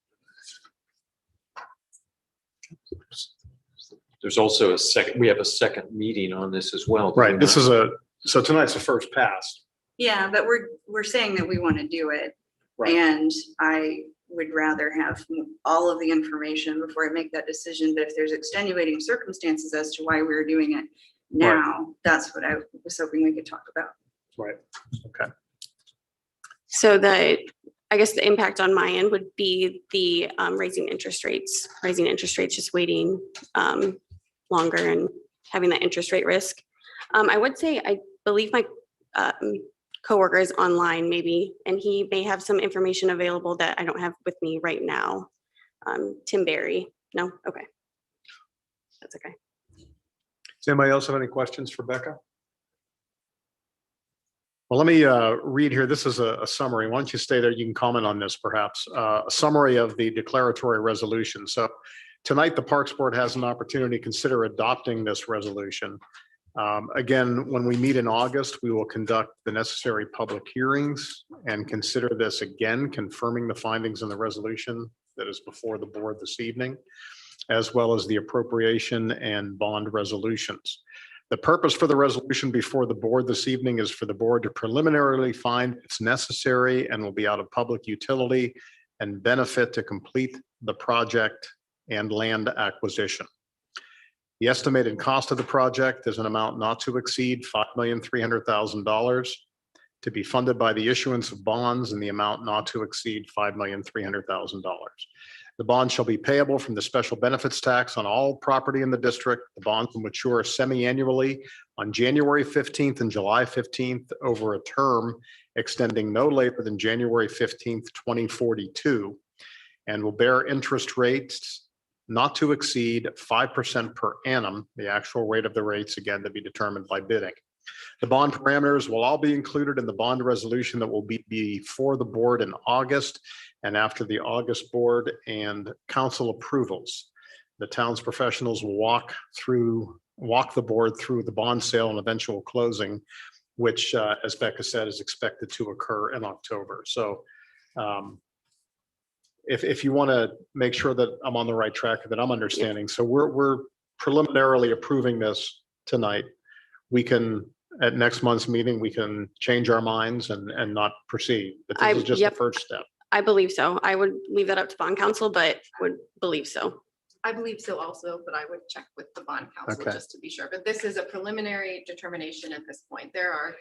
[SPEAKER 3] There's also we have a second meeting on this as well. do we
[SPEAKER 1] Right. This
[SPEAKER 3] not?
[SPEAKER 1] is so tonight's the first pass.
[SPEAKER 9] Yeah, but we're saying that we want to do it.
[SPEAKER 1] Right.
[SPEAKER 9] And I would rather have all of the information before I make that decision. But if there's extenuating circumstances as to why we're doing it now, that's what I was hoping we could talk about.
[SPEAKER 1] Right. Okay.
[SPEAKER 10] So I guess the impact on my end would be the raising interest rates, just waiting longer and having that interest rate risk. I would say, I believe my coworker is online maybe, and he may have some information available that I don't have with me right now. Tim Barry. No? Okay. That's okay.
[SPEAKER 1] Does anybody else have any questions for Becca? Well, let me read here. This is a summary. Why don't you stay there? You can comment on this perhaps. A summary of the declaratory resolution. So tonight, the Parks Board has an opportunity to consider adopting this resolution. Again, when we meet in August, we will conduct the necessary public hearings and consider this again, confirming the findings in the resolution that is before the board this evening, as well as the appropriation and bond resolutions. The purpose for the resolution before the board this evening is for the board to preliminarily find it's necessary and will be out of public utility and benefit to complete the project and land acquisition. The estimated cost of the project is an amount not to exceed $5,300,000 to be funded by the issuance of bonds in the amount not to exceed $5,300,000. The bond shall be payable from the special benefits tax on all property in the district. The bonds will mature semi-annually on January 15th and July 15th over a term extending no later than January 15th, 2042, and will bear interest rates not to exceed 5% per annum, the actual rate of the rates, again, to be determined by bidding. The bond parameters will all be included in the bond resolution that will be before the board in August and after the August board and council approvals. The town's professionals will walk the board through the bond sale and eventual closing, which, as Becca said, is expected to occur in October. So if you want to make sure that I'm on the right track, that I'm understanding. So we're preliminarily approving this tonight. We can at next month's meeting, we can change our minds and not proceed. But
[SPEAKER 12] I-
[SPEAKER 1] this is just the
[SPEAKER 12] yep.
[SPEAKER 1] first step.
[SPEAKER 12] I believe so. I would leave that up to bond council, but would believe so.
[SPEAKER 4] I believe so also, but I would check with the bond council
[SPEAKER 1] Okay.
[SPEAKER 4] just to be sure. But this is a preliminary determination at this point. There are,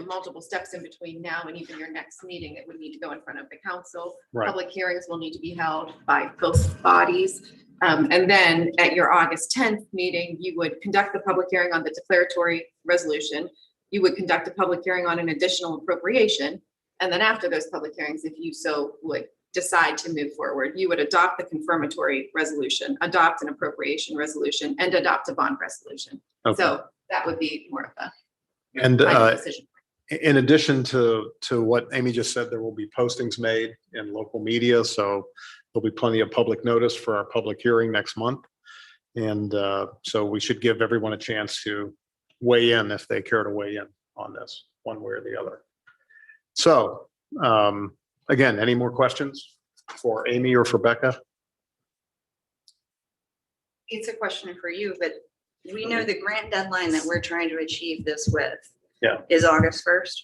[SPEAKER 4] multiple steps in between now and even your next meeting that would need to go in front of the council.
[SPEAKER 1] Right.
[SPEAKER 4] Public hearings will need to be held by both bodies. And then at your August 10th meeting, you would conduct the public hearing on the declaratory resolution. You would conduct a public hearing on an additional appropriation. And then after those public hearings, if you so would decide to move forward, you would adopt the confirmatory resolution, adopt an appropriation resolution, and adopt a bond resolution.
[SPEAKER 1] Okay.
[SPEAKER 4] So that would be more of a
[SPEAKER 1] And
[SPEAKER 4] final decision.
[SPEAKER 1] in addition to what Amy just said, there will be postings made in local media. So there'll be plenty of public notice for our public hearing next month. And so we should give everyone a chance to weigh in if they care to weigh in on this one way or the other. So again, any more questions for Amy or for Becca?
[SPEAKER 9] It's a question for you, but we know the grant deadline that we're trying to achieve this with.
[SPEAKER 1] Yeah.
[SPEAKER 9] Is August 1st.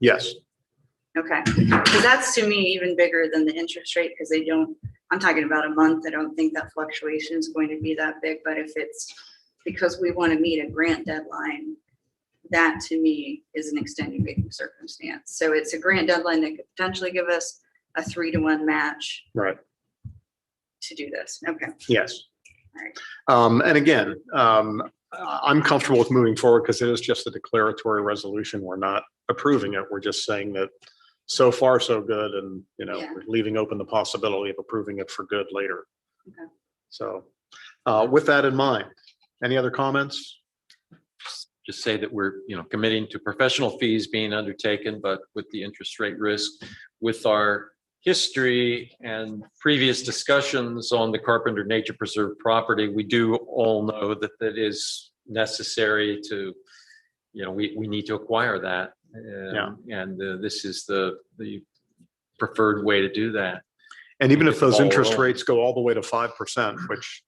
[SPEAKER 1] Yes.
[SPEAKER 9] Okay, because that's to me even bigger than the interest rate, because I'm talking about a month. I don't think that fluctuation is going to be that big, but if it's because we want to meet a grant deadline, that to me is an extenuating circumstance. So it's a grant deadline that could potentially give us a 3-to-1 match
[SPEAKER 1] Right.
[SPEAKER 9] to do this. Okay.
[SPEAKER 1] Yes.
[SPEAKER 9] All right.
[SPEAKER 1] And again, I'm comfortable with moving forward because it is just a declaratory resolution. We're not approving it. We're just saying that so far so good, and
[SPEAKER 9] Yeah.
[SPEAKER 1] we're leaving open the possibility of approving it for good later.
[SPEAKER 9] Okay.
[SPEAKER 1] So with that in mind, any other comments?
[SPEAKER 3] Just say that we're, committing to professional fees being undertaken, but with the interest rate risk, with our history and previous discussions on the Carpenter Nature Preserve property, we do all know that that is necessary to, we need to acquire that. And this is the preferred way to do that.
[SPEAKER 1] And even if
[SPEAKER 3] Get the
[SPEAKER 1] those
[SPEAKER 3] ball
[SPEAKER 1] interest
[SPEAKER 3] rolling.
[SPEAKER 1] rates go all the way to 5%, which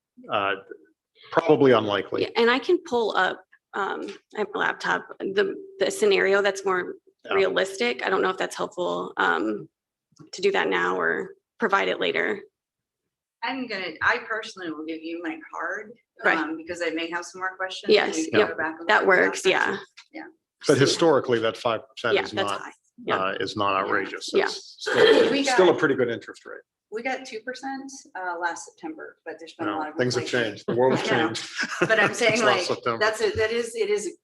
[SPEAKER 1] probably unlikely.
[SPEAKER 12] Yeah, and I can pull up, I have a laptop, the scenario that's more
[SPEAKER 1] Yeah.
[SPEAKER 12] realistic. I don't know if that's helpful to do that now or provide it later.
[SPEAKER 9] I personally will give you my card,
[SPEAKER 12] Right.
[SPEAKER 9] because I may have some more questions.
[SPEAKER 12] Yes,
[SPEAKER 9] We can
[SPEAKER 12] yep,
[SPEAKER 9] go back and
[SPEAKER 12] that
[SPEAKER 9] look at
[SPEAKER 12] works, yeah.
[SPEAKER 1] But historically, that 5%
[SPEAKER 12] Yeah,
[SPEAKER 1] is
[SPEAKER 12] that's
[SPEAKER 1] not
[SPEAKER 12] high. Yeah.
[SPEAKER 1] is not outrageous.
[SPEAKER 12] Yeah.
[SPEAKER 1] It's still,
[SPEAKER 9] We
[SPEAKER 1] still a
[SPEAKER 9] got-
[SPEAKER 1] pretty good interest rate.
[SPEAKER 9] We got 2% last September, but there's been a lot
[SPEAKER 1] No,
[SPEAKER 9] of.
[SPEAKER 1] things have
[SPEAKER 9] inflation.
[SPEAKER 1] changed. The world has
[SPEAKER 9] I know.
[SPEAKER 1] changed.
[SPEAKER 9] But I'm saying
[SPEAKER 1] Since last
[SPEAKER 9] like,
[SPEAKER 1] September.
[SPEAKER 9] it is,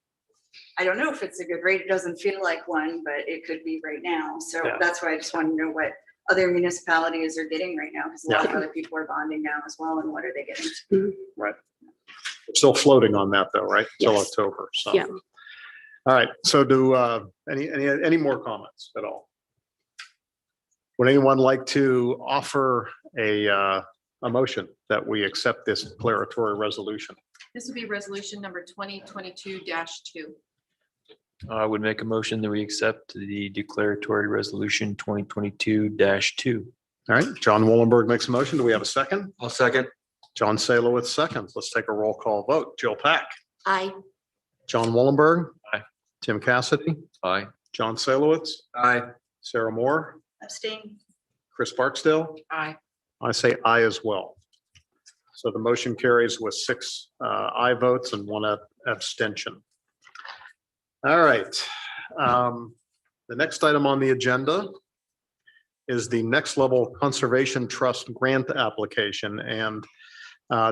[SPEAKER 9] I don't know if it's a good rate. It doesn't feel like one, but it could be right now. So
[SPEAKER 1] Yeah.
[SPEAKER 9] that's why I just want to know what other municipalities are getting right now, because a lot of other people are bonding now as well. And what are they getting?
[SPEAKER 1] Right. We're still floating on that though, right? Till
[SPEAKER 12] Yes.
[SPEAKER 1] October. So.
[SPEAKER 12] Yeah.
[SPEAKER 1] All right. So do any more comments at all? Would anyone like to offer a motion that we accept this declaratory resolution?
[SPEAKER 4] This would be resolution number 2022-2.
[SPEAKER 8] I would make a motion that we accept the declaratory resolution 2022-2.
[SPEAKER 1] All right. John Wollenberg makes a motion. Do we have a second?
[SPEAKER 7] I'll second.
[SPEAKER 1] John Salowitz seconds. Let's take a roll call vote. Jill Pack,
[SPEAKER 2] Aye.
[SPEAKER 1] John Wollenberg.
[SPEAKER 8] Aye.
[SPEAKER 1] Tim Cassidy,
[SPEAKER 3] Aye.
[SPEAKER 1] John Salowitz,
[SPEAKER 7] Aye.
[SPEAKER 1] Sarah Moore,
[SPEAKER 9] Abstain.
[SPEAKER 1] Chris Barksdale.
[SPEAKER 4] Aye.
[SPEAKER 1] I say aye as well. So the motion carries with 6 aye votes and 1 abstention. All right. The next item on the agenda is the Next Level Conservation Trust grant application. And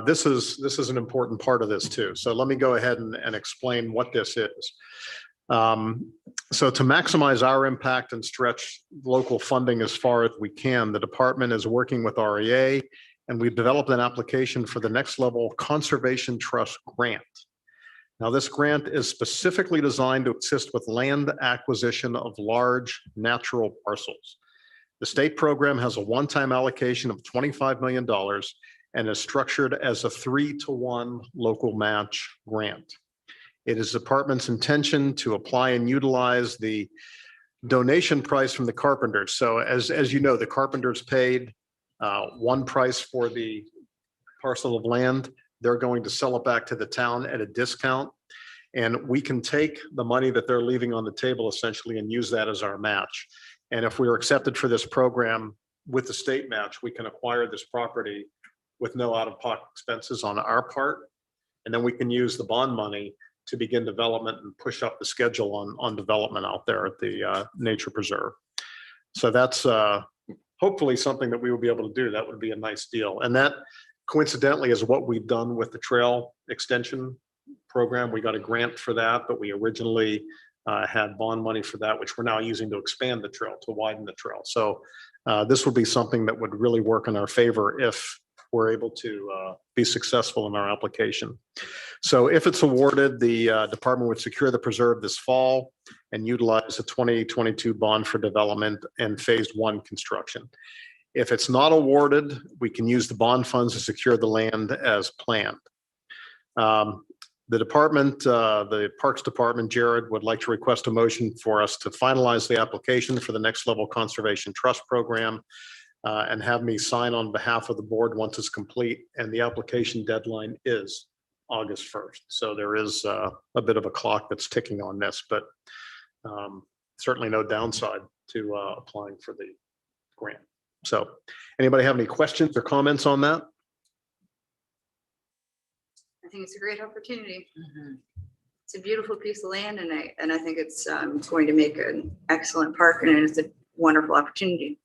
[SPEAKER 1] this is an important part of this too. So let me go ahead and explain what this is. So to maximize our impact and stretch local funding as far as we can, the department is working with REA, and we've developed an application for the Next Level Conservation Trust grant. Now, this grant is specifically designed to assist with land acquisition of large natural parcels. The state program has a one-time allocation of $25 million and is structured as a 3-to-1 local match grant. It is the department's intention to apply and utilize the donation price from the carpenters. So as you know, the carpenters paid one price for the parcel of land. They're going to sell it back to the town at a discount. And we can take the money that they're leaving on the table essentially and use that as our match. And if we are accepted for this program with the state match, we can acquire this property with no out-of-pocket expenses on our part. And then we can use the bond money to begin development and push up the schedule on development out there at the nature preserve. So that's hopefully something that we will be able to do. That would be a nice deal. And that coincidentally is what we've done with the trail extension program. We got a grant for that, but we originally had bond money for that, which we're now using to expand the trail, to widen the trail. So this would be something that would really work in our favor if we're able to be successful in our application. So if it's awarded, the department would secure the preserve this fall and utilize a 2022 bond for development and phase 1 construction. If it's not awarded, we can use the bond funds to secure the land as planned. The department, the Parks Department, Jared, would like to request a motion for us to finalize the application for the Next Level Conservation Trust Program and have me sign on behalf of the board once it's complete. And the application deadline is August 1st. So there is a bit of a clock that's ticking on this, but certainly no downside to applying for the grant. So anybody have any questions or comments on that?
[SPEAKER 11] I think it's a great opportunity. It's a beautiful piece of land, and I think it's going to make an excellent park, and it's a wonderful opportunity.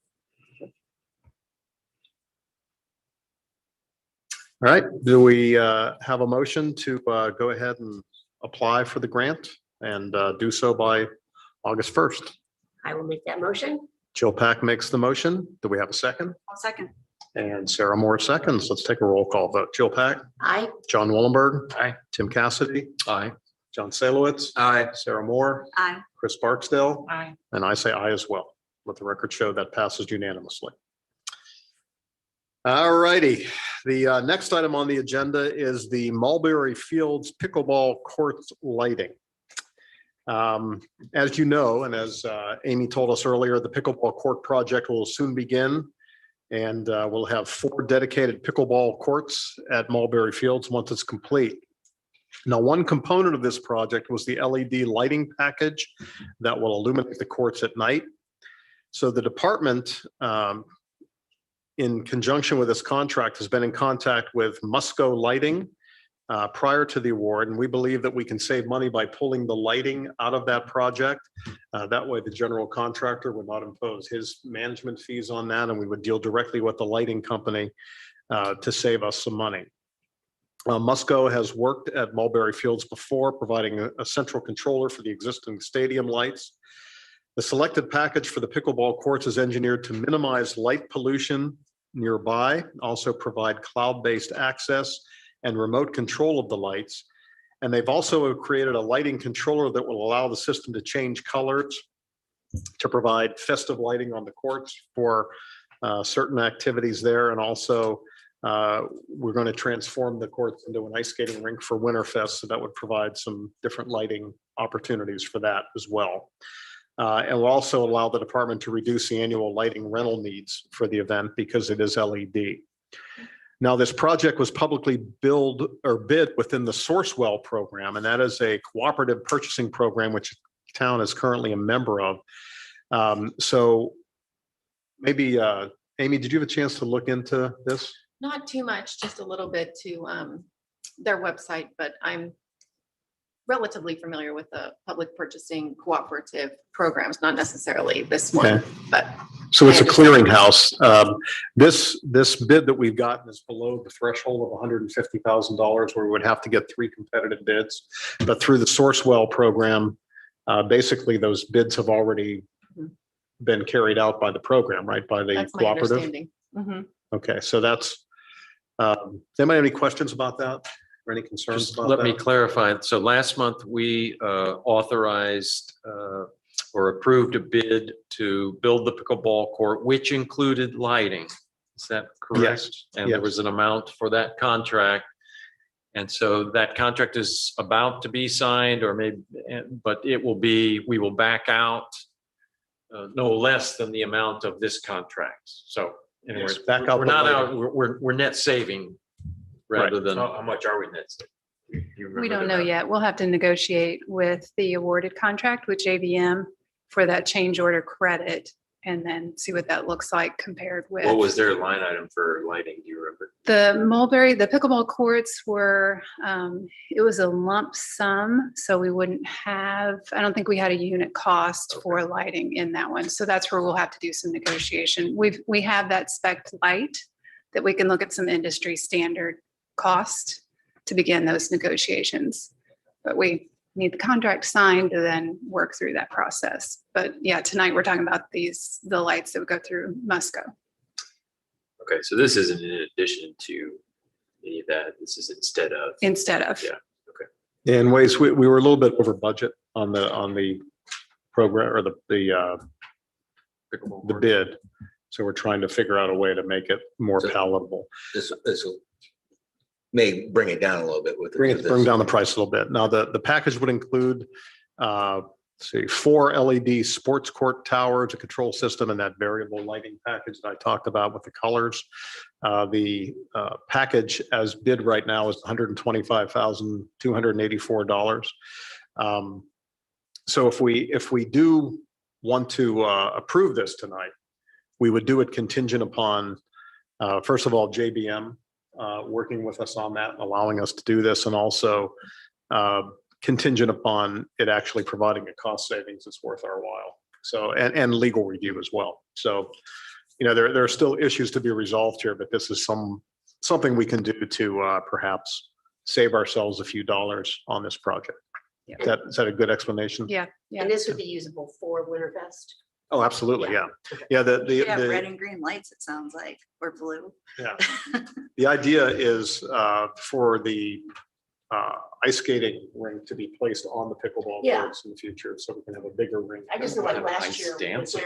[SPEAKER 1] All right, do we have a motion to go ahead and apply for the grant and do so by August 1st?
[SPEAKER 2] I will make that motion.
[SPEAKER 1] Jill Pack makes the motion. Do we have a second?
[SPEAKER 11] I'll second.
[SPEAKER 1] And Sarah Moore seconds. Let's take a roll call vote. Jill Pack,
[SPEAKER 2] Aye.
[SPEAKER 1] John Wallenberg.
[SPEAKER 8] Aye.
[SPEAKER 1] Tim Cassidy,
[SPEAKER 3] Aye.
[SPEAKER 1] John Salowitz,
[SPEAKER 3] Aye.
[SPEAKER 1] Sarah Moore,
[SPEAKER 11] Aye.
[SPEAKER 1] Chris Barksdale,
[SPEAKER 11] Aye.
[SPEAKER 1] and I say aye as well. Let the record show that passes unanimously. All righty. The next item on the agenda is the Mulberry Fields pickleball courts lighting. As you know, and as Amy told us earlier, the pickleball court project will soon begin, and we'll have 4 dedicated pickleball courts at Mulberry Fields once it's complete. Now, one component of this project was the LED lighting package that will illuminate the courts at night. So the department, in conjunction with this contract, has been in contact with Musco Lighting prior to the award, and we believe that we can save money by pulling the lighting out of that project. That way the general contractor would not impose his management fees on that, and we would deal directly with the lighting company to save us some money. Musco has worked at Mulberry Fields before, providing a central controller for the existing stadium lights. The selected package for the pickleball courts is engineered to minimize light pollution nearby, also provide cloud-based access and remote control of the lights. And they've also created a lighting controller that will allow the system to change colors to provide festive lighting on the courts for certain activities there. And also we're going to transform the courts into an ice skating rink for Winterfest. So that would provide some different lighting opportunities for that as well. And will also allow the department to reduce the annual lighting rental needs for the event because it is LED. Now, this project was publicly bid within the Sourcewell program, and that is a cooperative purchasing program which the town is currently a member of. So maybe, Amy, did you have a chance to look into this?
[SPEAKER 4] Not too much, just a little bit to their website, but I'm relatively familiar with the public purchasing cooperative programs, not necessarily this one,
[SPEAKER 1] Okay.
[SPEAKER 4] but.
[SPEAKER 1] So it's a
[SPEAKER 4] I understand.
[SPEAKER 1] clearinghouse. This bid that we've gotten is below the threshold of $150,000 where we would have to get 3 competitive bids. But through the Sourcewell program, basically those bids have already been carried out by the program, right? By the
[SPEAKER 4] That's my
[SPEAKER 1] cooperative.
[SPEAKER 4] understanding. Mhm.
[SPEAKER 1] Okay, so that's, does anybody have any questions about that or any concerns
[SPEAKER 3] Just
[SPEAKER 1] about
[SPEAKER 3] let
[SPEAKER 1] that?
[SPEAKER 3] me clarify. So last month, we authorized or approved a bid to build the pickleball court, which included lighting. Is that correct?
[SPEAKER 1] Yes,
[SPEAKER 3] And there
[SPEAKER 1] yes.
[SPEAKER 3] was an amount for that contract. And so that contract is about to be signed or maybe, but it will be, we will back out no less than the amount of this contract. So anyway,
[SPEAKER 1] Yes, back out
[SPEAKER 3] we're
[SPEAKER 1] the
[SPEAKER 3] not
[SPEAKER 1] lighting.
[SPEAKER 3] out, we're net saving rather than.
[SPEAKER 8] How much are we net saving? you
[SPEAKER 13] We
[SPEAKER 8] remember
[SPEAKER 13] don't
[SPEAKER 8] the
[SPEAKER 13] know
[SPEAKER 8] amount?
[SPEAKER 13] yet. We'll have to negotiate with the awarded contract with JVM for that change order credit and then see what that looks like compared with.
[SPEAKER 8] What was their line item for lighting? Do you remember?
[SPEAKER 13] The Mulberry, the pickleball courts were, it was a lump sum, so we wouldn't have, I don't think we had a unit cost for lighting in that one. So that's where we'll have to do some negotiation. We have that spec light that we can look at some industry standard cost to begin those negotiations. But we need the contract signed to then work through that process. But yeah, tonight we're talking about the lights that would go through Musco.
[SPEAKER 8] Okay, so this isn't in addition to any of that. This is instead of.
[SPEAKER 13] Instead of.
[SPEAKER 8] Yeah.
[SPEAKER 1] In ways, we were a little bit over budget on the program or the bid. So we're trying to figure out a way to make it more
[SPEAKER 7] So-
[SPEAKER 1] palatable.
[SPEAKER 7] This will may bring it down a little bit with.
[SPEAKER 1] Bring down the price a little bit. Now, the package would include, let's see, 4 LED sports court towers, a control system, and that variable lighting package that I talked about with the colors. The package as bid right now is $125,284. So if we do want to approve this tonight, we would do it contingent upon, first of all, JBM working with us on that, and allowing us to do this, and also contingent upon it actually providing a cost savings that's worth our while. So, and legal review as well. So, there are still issues to be resolved here, but this is something we can do to perhaps save ourselves a few dollars on this project.
[SPEAKER 13] Yeah.
[SPEAKER 1] Is that a good explanation?
[SPEAKER 13] Yeah, yeah.
[SPEAKER 2] And this would be usable for Winterfest.
[SPEAKER 1] Oh, absolutely. Yeah. Yeah. The
[SPEAKER 11] You have red
[SPEAKER 1] the
[SPEAKER 11] and green lights, it sounds like, or blue.
[SPEAKER 1] the idea is for the ice skating rink to be placed on the pickleball
[SPEAKER 2] Yeah.
[SPEAKER 1] courts in the future, so we can have a bigger rink.
[SPEAKER 2] I just know like
[SPEAKER 3] Have
[SPEAKER 2] last
[SPEAKER 3] ice
[SPEAKER 2] year with
[SPEAKER 3] dancing.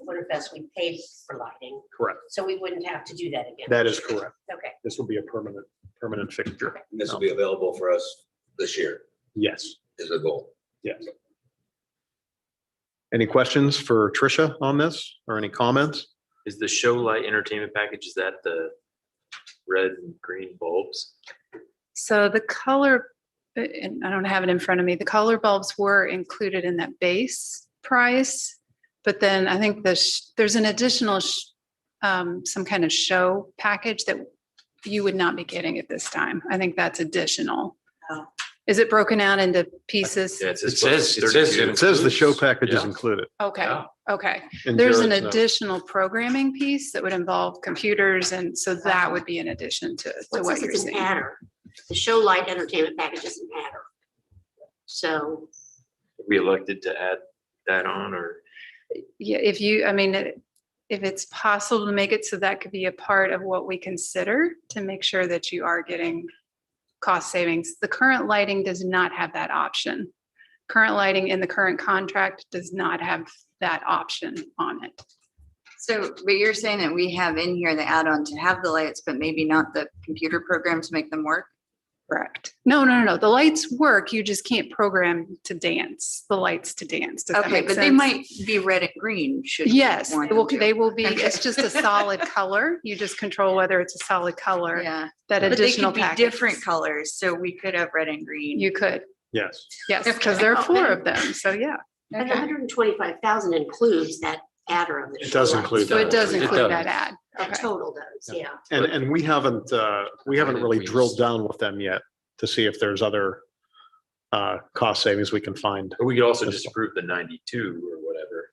[SPEAKER 2] Winterfest, we paid for lighting,
[SPEAKER 1] Correct.
[SPEAKER 2] so we wouldn't have to do that again.
[SPEAKER 1] That is correct.
[SPEAKER 2] Okay.
[SPEAKER 1] This will be a permanent fixture.
[SPEAKER 7] And this will be available for us this year
[SPEAKER 1] Yes.
[SPEAKER 7] is the goal.
[SPEAKER 1] Yes. Any questions for Tricia on this or any comments?
[SPEAKER 8] Is the show light entertainment package, is that the red and green bulbs?
[SPEAKER 13] So the color, and I don't have it in front of me, the color bulbs were included in that base price. But then I think there's an additional, some kind of show package that you would not be getting at this time. I think that's additional.
[SPEAKER 11] Oh.
[SPEAKER 13] Is it broken out into pieces?
[SPEAKER 8] Yeah,
[SPEAKER 3] It says
[SPEAKER 1] The show package is
[SPEAKER 3] Yeah.
[SPEAKER 1] included.
[SPEAKER 13] Okay,
[SPEAKER 3] Yeah.
[SPEAKER 13] okay.
[SPEAKER 1] in
[SPEAKER 13] There's an
[SPEAKER 1] Jared's note.
[SPEAKER 13] additional programming piece that would involve computers, and so that would be in addition to
[SPEAKER 2] What
[SPEAKER 13] what
[SPEAKER 2] says
[SPEAKER 13] you're
[SPEAKER 2] it's an
[SPEAKER 13] saying.
[SPEAKER 2] adder? The show light entertainment package is an adder. So
[SPEAKER 8] We elected to add that on, or
[SPEAKER 13] Yeah, if it's possible to make it so that could be a part of what we consider to make sure that you are getting cost savings. The current lighting does not have that option. Current lighting in the current contract does not have that option on it.
[SPEAKER 11] So, but you're saying that we have in here the add-on to have the lights, but maybe not the computer program to make them work?
[SPEAKER 13] Correct. No. The lights work. You just can't program to dance, the lights to dance. Does that
[SPEAKER 11] Okay,
[SPEAKER 13] make
[SPEAKER 11] but they
[SPEAKER 13] sense?
[SPEAKER 11] might be red and green, should. we
[SPEAKER 13] Yes,
[SPEAKER 11] want them to.
[SPEAKER 13] they will be,
[SPEAKER 11] Okay.
[SPEAKER 13] it's just a solid color. You just control whether it's a solid color.
[SPEAKER 11] Yeah,
[SPEAKER 13] That
[SPEAKER 11] but they
[SPEAKER 13] additional
[SPEAKER 11] could be
[SPEAKER 13] package.
[SPEAKER 11] different colors, so we could have red and green.
[SPEAKER 13] You could,
[SPEAKER 1] Yes.
[SPEAKER 13] yes, because there are 4 of them. So yeah.
[SPEAKER 2] and the 125,000 includes that adder of the.
[SPEAKER 1] It does
[SPEAKER 2] show light.
[SPEAKER 1] include
[SPEAKER 13] So it does
[SPEAKER 3] It
[SPEAKER 13] include
[SPEAKER 3] does.
[SPEAKER 13] that ad.
[SPEAKER 2] That
[SPEAKER 13] Okay.
[SPEAKER 2] total does, yeah.
[SPEAKER 1] And we haven't really
[SPEAKER 3] we
[SPEAKER 1] drilled
[SPEAKER 3] use-
[SPEAKER 1] down with them yet to see if there's other cost savings we can find.
[SPEAKER 8] or we could also just approve the 92 or whatever.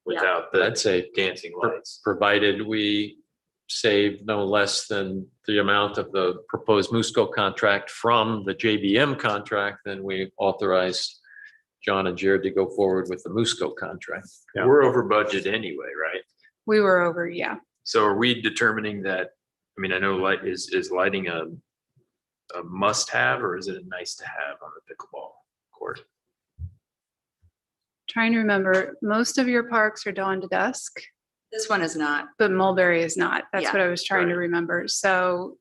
[SPEAKER 8] Without the
[SPEAKER 3] I'd say
[SPEAKER 8] dancing lights.
[SPEAKER 3] provided we save no less than the amount of the proposed Musco contract from the JBM contract, then we authorize John and Jared to go forward with the Musco contract.
[SPEAKER 1] Yeah.
[SPEAKER 8] We're over budget anyway, right?
[SPEAKER 13] We were over, yeah.
[SPEAKER 8] So are we determining that, I mean, I know light is lighting a must have, or is it a nice to have on the pickleball court?
[SPEAKER 13] Trying to remember, most of your parks are dawn to dusk,
[SPEAKER 11] This one is not.
[SPEAKER 13] but Mulberry is not. That's
[SPEAKER 11] Yeah,
[SPEAKER 13] what I was trying to
[SPEAKER 8] right.
[SPEAKER 13] remember. So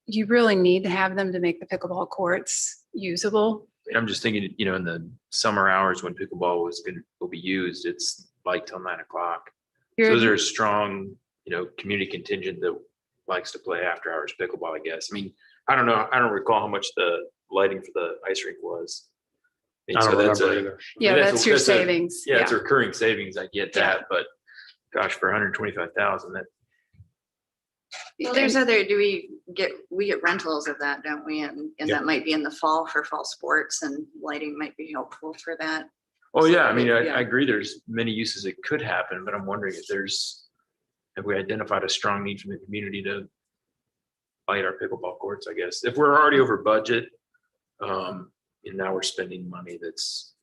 [SPEAKER 13] you really need to have them to make the pickleball courts usable.
[SPEAKER 8] I'm just thinking, in the summer hours when pickleball will be used, it's light till 9 o'clock. So
[SPEAKER 13] You're-
[SPEAKER 8] is there a strong, community contingent that likes to play after hours pickleball, I guess. I mean, I don't know. I don't recall how much the lighting for the ice rink was. And
[SPEAKER 1] I
[SPEAKER 8] so
[SPEAKER 1] don't
[SPEAKER 8] that's
[SPEAKER 1] remember
[SPEAKER 8] a-
[SPEAKER 1] either.
[SPEAKER 13] Yeah,
[SPEAKER 8] that's a-
[SPEAKER 13] that's your
[SPEAKER 8] that's a-
[SPEAKER 13] savings.
[SPEAKER 8] Yeah, it's a recurring savings. I get
[SPEAKER 13] Yeah.
[SPEAKER 8] that, but gosh, for 125,000, that,
[SPEAKER 11] Well, there's other, we get rentals of that, don't we? And
[SPEAKER 1] Yeah.
[SPEAKER 11] that might be in the fall for fall sports, and lighting might be helpful for that.
[SPEAKER 8] oh yeah, I mean, I
[SPEAKER 11] Yeah.
[SPEAKER 8] agree. There's many uses it could happen, but I'm wondering if we identified a strong need from the community to light our pickleball courts, I guess. If we're already over budget, and now we're spending money that's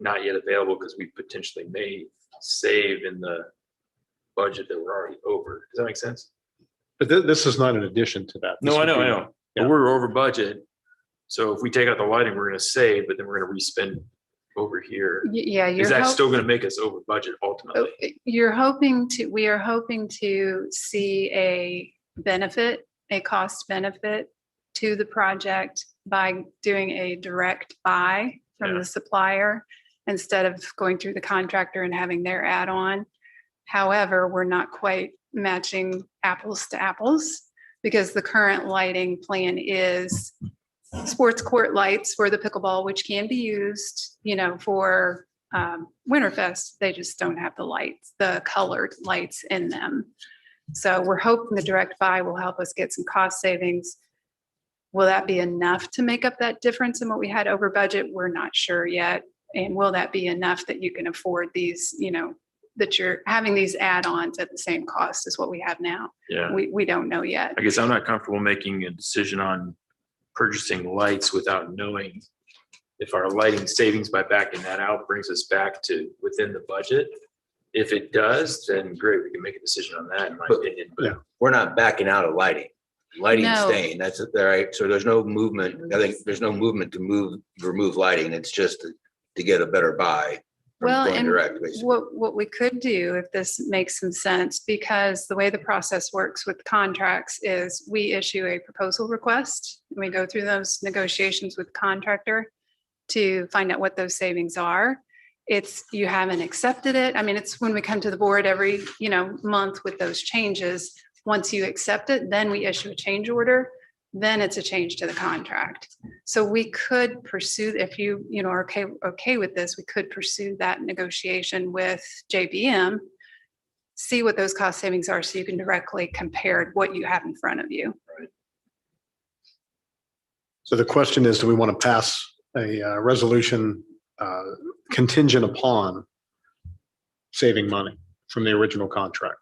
[SPEAKER 8] not yet available because we potentially may save in the budget that we're already over. Does that make sense?
[SPEAKER 1] But this is not an addition to that. This
[SPEAKER 8] No, I
[SPEAKER 1] would
[SPEAKER 8] know,
[SPEAKER 1] be-
[SPEAKER 8] I know.
[SPEAKER 1] Yeah.
[SPEAKER 8] But we're over budget. So if we take out the lighting, we're gonna save, but then we're gonna re-spend over here.
[SPEAKER 13] Yeah,
[SPEAKER 8] Is that still gonna make us over budget ultimately?
[SPEAKER 13] we are hoping to see a benefit, a cost benefit to the project by doing a direct buy from
[SPEAKER 8] Yeah.
[SPEAKER 13] the supplier instead of going through the contractor and having their add-on. However, we're not quite matching apples to apples because the current lighting plan is sports court lights for the pickleball, which can be used, for Winterfest. They just don't have the lights, the colored lights in them. So we're hoping the direct buy will help us get some cost savings. Will that be enough to make up that difference in what we had over budget? We're not sure yet. And will that be enough that you can afford these, that you're having these add-ons at the same cost as what we have now?
[SPEAKER 8] Yeah.
[SPEAKER 13] We don't know yet.
[SPEAKER 8] I guess I'm not comfortable making a decision on purchasing lights without knowing if our lighting savings by backing that out brings us back to within the budget. If it does, then great, we can make a decision on that, in my opinion.
[SPEAKER 1] Yeah.
[SPEAKER 8] But
[SPEAKER 7] We're not backing out of lighting. Lighting's
[SPEAKER 13] No.
[SPEAKER 7] staying, that's it, right? So there's no movement, I think there's no movement to remove lighting. It's just to get a better buy. from
[SPEAKER 13] Well,
[SPEAKER 7] going
[SPEAKER 13] and
[SPEAKER 7] direct, basically.
[SPEAKER 13] what we could do, if this makes some sense, because the way the process works with contracts is we issue a proposal request. And we go through those negotiations with the contractor to find out what those savings are. It's, you haven't accepted it. I mean, it's when we come to the board every, month with those changes. Once you accept it, then we issue a change order. Then it's a change to the contract. So we could pursue, if you are okay with this, we could pursue that negotiation with JBM, see what those cost savings are so you can directly compare what you have in front of you.
[SPEAKER 1] So the question is, do we want to pass a resolution contingent upon saving money from the original contract?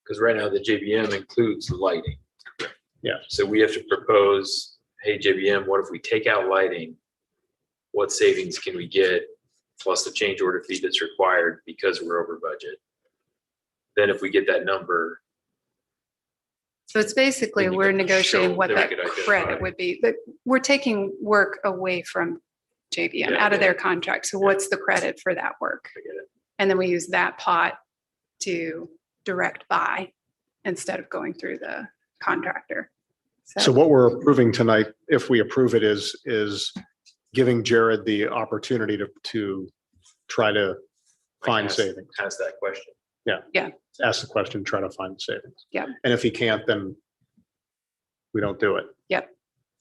[SPEAKER 8] because right now the JBM includes the lighting.
[SPEAKER 1] Yeah.
[SPEAKER 8] So we have to propose, hey, JBM, what if we take out lighting? What savings can we get plus the change order fee that's required because we're over budget? Then if we get that number,
[SPEAKER 13] So it's basically,
[SPEAKER 8] Then you
[SPEAKER 13] we're
[SPEAKER 8] can
[SPEAKER 13] negotiating
[SPEAKER 8] show
[SPEAKER 13] what
[SPEAKER 8] that we
[SPEAKER 13] that
[SPEAKER 8] could identify.
[SPEAKER 13] credit would be, but we're taking work away from JBM,
[SPEAKER 8] Yeah,
[SPEAKER 13] out of
[SPEAKER 8] yeah.
[SPEAKER 13] their contract. So what's the credit for that work?
[SPEAKER 8] I get it.
[SPEAKER 13] And then we use that pot to direct buy instead of going through the contractor.
[SPEAKER 1] So what we're approving tonight, if we approve it, is giving Jared the opportunity to try to find
[SPEAKER 8] Ask-
[SPEAKER 1] savings.
[SPEAKER 8] Ask that question.
[SPEAKER 1] Ask the question, try to find the savings.
[SPEAKER 13] Yeah.
[SPEAKER 1] And if he can't, then we don't do it.
[SPEAKER 13] Yep.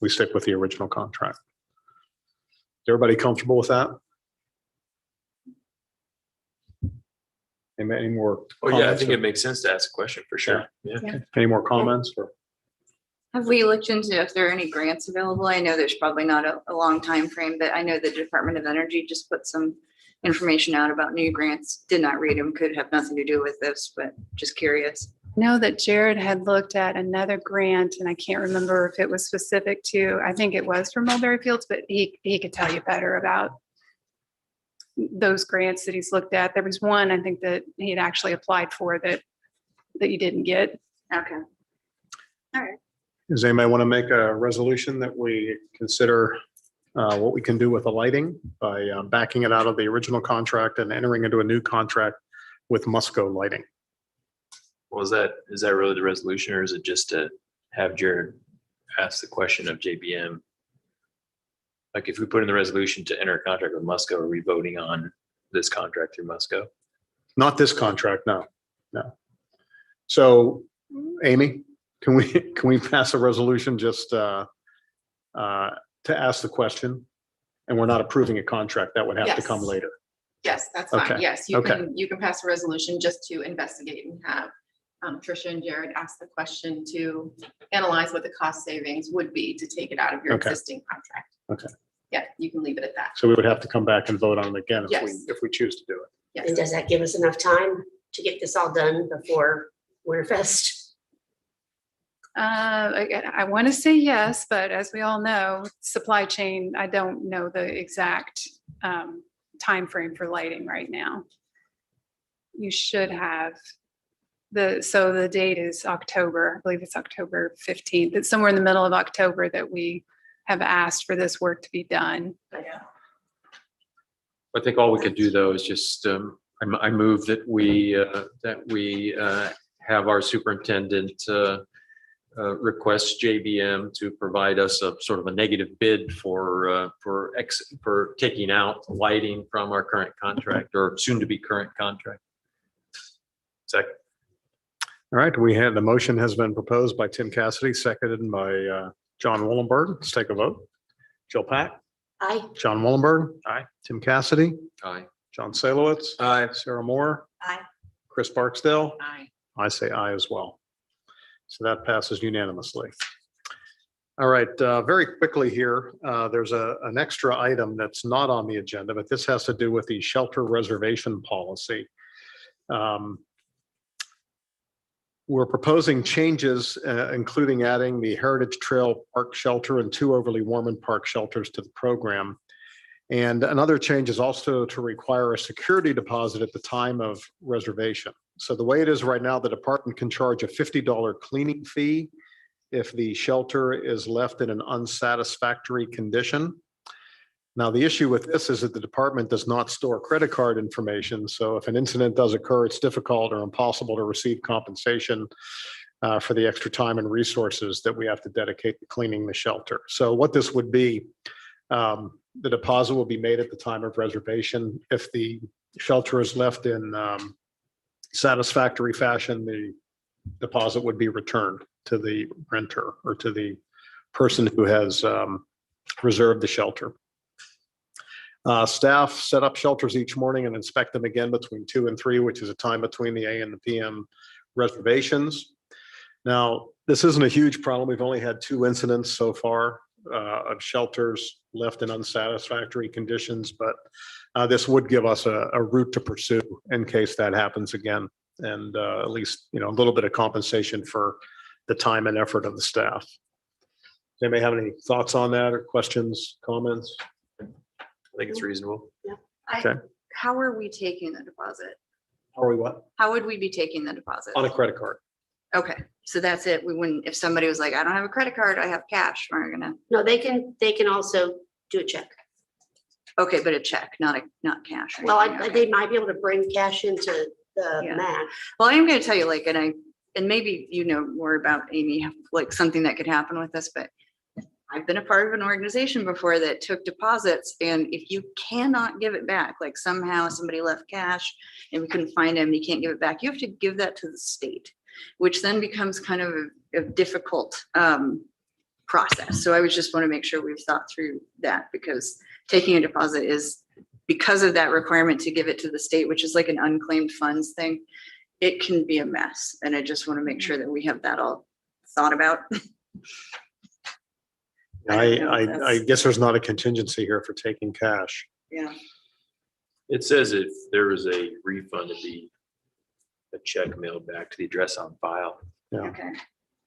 [SPEAKER 1] We stick with the original contract. Is everybody comfortable with that? Any more?
[SPEAKER 8] Oh, yeah, I
[SPEAKER 1] comments
[SPEAKER 8] think
[SPEAKER 1] or-
[SPEAKER 8] it makes sense to ask a question for sure. Yeah.
[SPEAKER 1] Any more comments? Or-
[SPEAKER 11] Have we looked into if there are any grants available? I know there's probably not a long time frame, but I know the Department of Energy just put some information out about new grants. Did not read them, could have nothing to do with this, but just curious.
[SPEAKER 13] Know that Jared had looked at another grant and I can't remember if it was specific to, I think it was for Mulberry Fields, but he could tell you better about those grants that he's looked at. There was one, I think, that he had actually applied for that you didn't get.
[SPEAKER 11] Okay.
[SPEAKER 1] Does anybody want to make a resolution that we consider what we can do with the lighting by backing it out of the original contract and entering into a new contract with Musco Lighting?
[SPEAKER 8] Well, is that really the resolution, or is it just to have Jared ask the question of JBM? Like if we put in the resolution to enter a contract with Musco, are we voting on this contract through Musco?
[SPEAKER 1] Not this contract, no. No. So, Amy, can we pass a resolution just to ask the question? And we're not approving a contract. That would have to come
[SPEAKER 4] Yes.
[SPEAKER 1] later.
[SPEAKER 4] Yes, that's
[SPEAKER 1] Okay.
[SPEAKER 4] fine. Yes, you
[SPEAKER 1] Okay.
[SPEAKER 4] you can pass a resolution just to investigate and have Tricia and Jared ask the question to analyze what the cost savings would be to take it out of your
[SPEAKER 1] Okay.
[SPEAKER 4] existing contract.
[SPEAKER 1] Okay.
[SPEAKER 4] Yeah, you can leave it at that.
[SPEAKER 1] So we would have to come back and vote on it again
[SPEAKER 4] Yes.
[SPEAKER 1] if we choose to do it.
[SPEAKER 2] And
[SPEAKER 4] Yes.
[SPEAKER 2] does that give us enough time to get this all done before Winterfest?
[SPEAKER 13] Again, I want to say yes, but as we all know, supply chain, I don't know the exact timeframe for lighting right now. You should have so the date is October, I believe it's October 15th. It's somewhere in the middle of October that we have asked for this work to be done.
[SPEAKER 3] I think all we could do though is just, I move that we have our superintendent request JBM to provide us a sort of a negative bid for taking out lighting from our current contract or soon to be current contract.
[SPEAKER 8] Second.
[SPEAKER 1] All right, the motion has been proposed by Tim Cassidy, seconded by John Willenberg. Let's take a vote. Jill Pack,
[SPEAKER 2] Aye.
[SPEAKER 1] John Willenberg.
[SPEAKER 8] Aye.
[SPEAKER 1] Tim Cassidy,
[SPEAKER 3] Aye.
[SPEAKER 1] John Salowitz.
[SPEAKER 7] Aye.
[SPEAKER 1] Sarah Moore,
[SPEAKER 9] Aye.
[SPEAKER 1] Chris Barksdale.
[SPEAKER 4] Aye.
[SPEAKER 1] I say aye as well. So that passes unanimously. All right, very quickly here, there's an extra item that's not on the agenda, but this has to do with the shelter reservation policy. We're proposing changes, including adding the Heritage Trail Park Shelter and 2 Overly Warman Park shelters to the program. And another change is also to require a security deposit at the time of reservation. So the way it is right now, the department can charge a $50 cleaning fee if the shelter is left in an unsatisfactory condition. Now, the issue with this is that the department does not store credit card information. So if an incident does occur, it's difficult or impossible to receive compensation for the extra time and resources that we have to dedicate to cleaning the shelter. So what this would be, the deposit will be made at the time of reservation. If the shelter is left in satisfactory fashion, the deposit would be returned to the renter or to the person who has reserved the shelter. Staff set up shelters each morning and inspect them again between 2 and 3, which is a time between the AM and the PM reservations. Now, this isn't a huge problem. We've only had 2 incidents so far of shelters left in unsatisfactory conditions, but this would give us a route to pursue in case that happens again, and at least a little bit of compensation for the time and effort of the staff. Does anybody have any thoughts on that or questions, comments?
[SPEAKER 8] I think it's reasonable.
[SPEAKER 1] Okay.
[SPEAKER 11] How are we taking the deposit?
[SPEAKER 1] How are we what?
[SPEAKER 11] How would we be taking the deposit?
[SPEAKER 1] On a credit card.
[SPEAKER 11] Okay, so that's it. We wouldn't, if somebody was like, I don't have a credit card, I have cash, we're gonna,
[SPEAKER 2] No, they can also do a check.
[SPEAKER 11] okay, but a check, not cash. or
[SPEAKER 2] Well,
[SPEAKER 11] anything, okay.
[SPEAKER 2] they might be able to bring cash into the
[SPEAKER 11] Yeah.
[SPEAKER 2] match.
[SPEAKER 11] Well, I am gonna tell you, like, and maybe you know more about Amy, like something that could happen with this, but I've been a part of an organization before that took deposits, and if you cannot give it back, like somehow somebody left cash and we couldn't find them, and you can't give it back, you have to give that to the state, which then becomes kind of a difficult process. So I would just want to make sure we've thought through that, because taking a deposit is, because of that requirement to give it to the state, which is like an unclaimed funds thing, it can be a mess. And I just want to make sure that we have that all thought about.
[SPEAKER 1] I guess there's not a contingency here for taking cash.
[SPEAKER 11] Yeah.
[SPEAKER 8] It says if there was a refund, it'd be a check mailed back to the address on file.
[SPEAKER 1] Yeah.
[SPEAKER 11] Okay.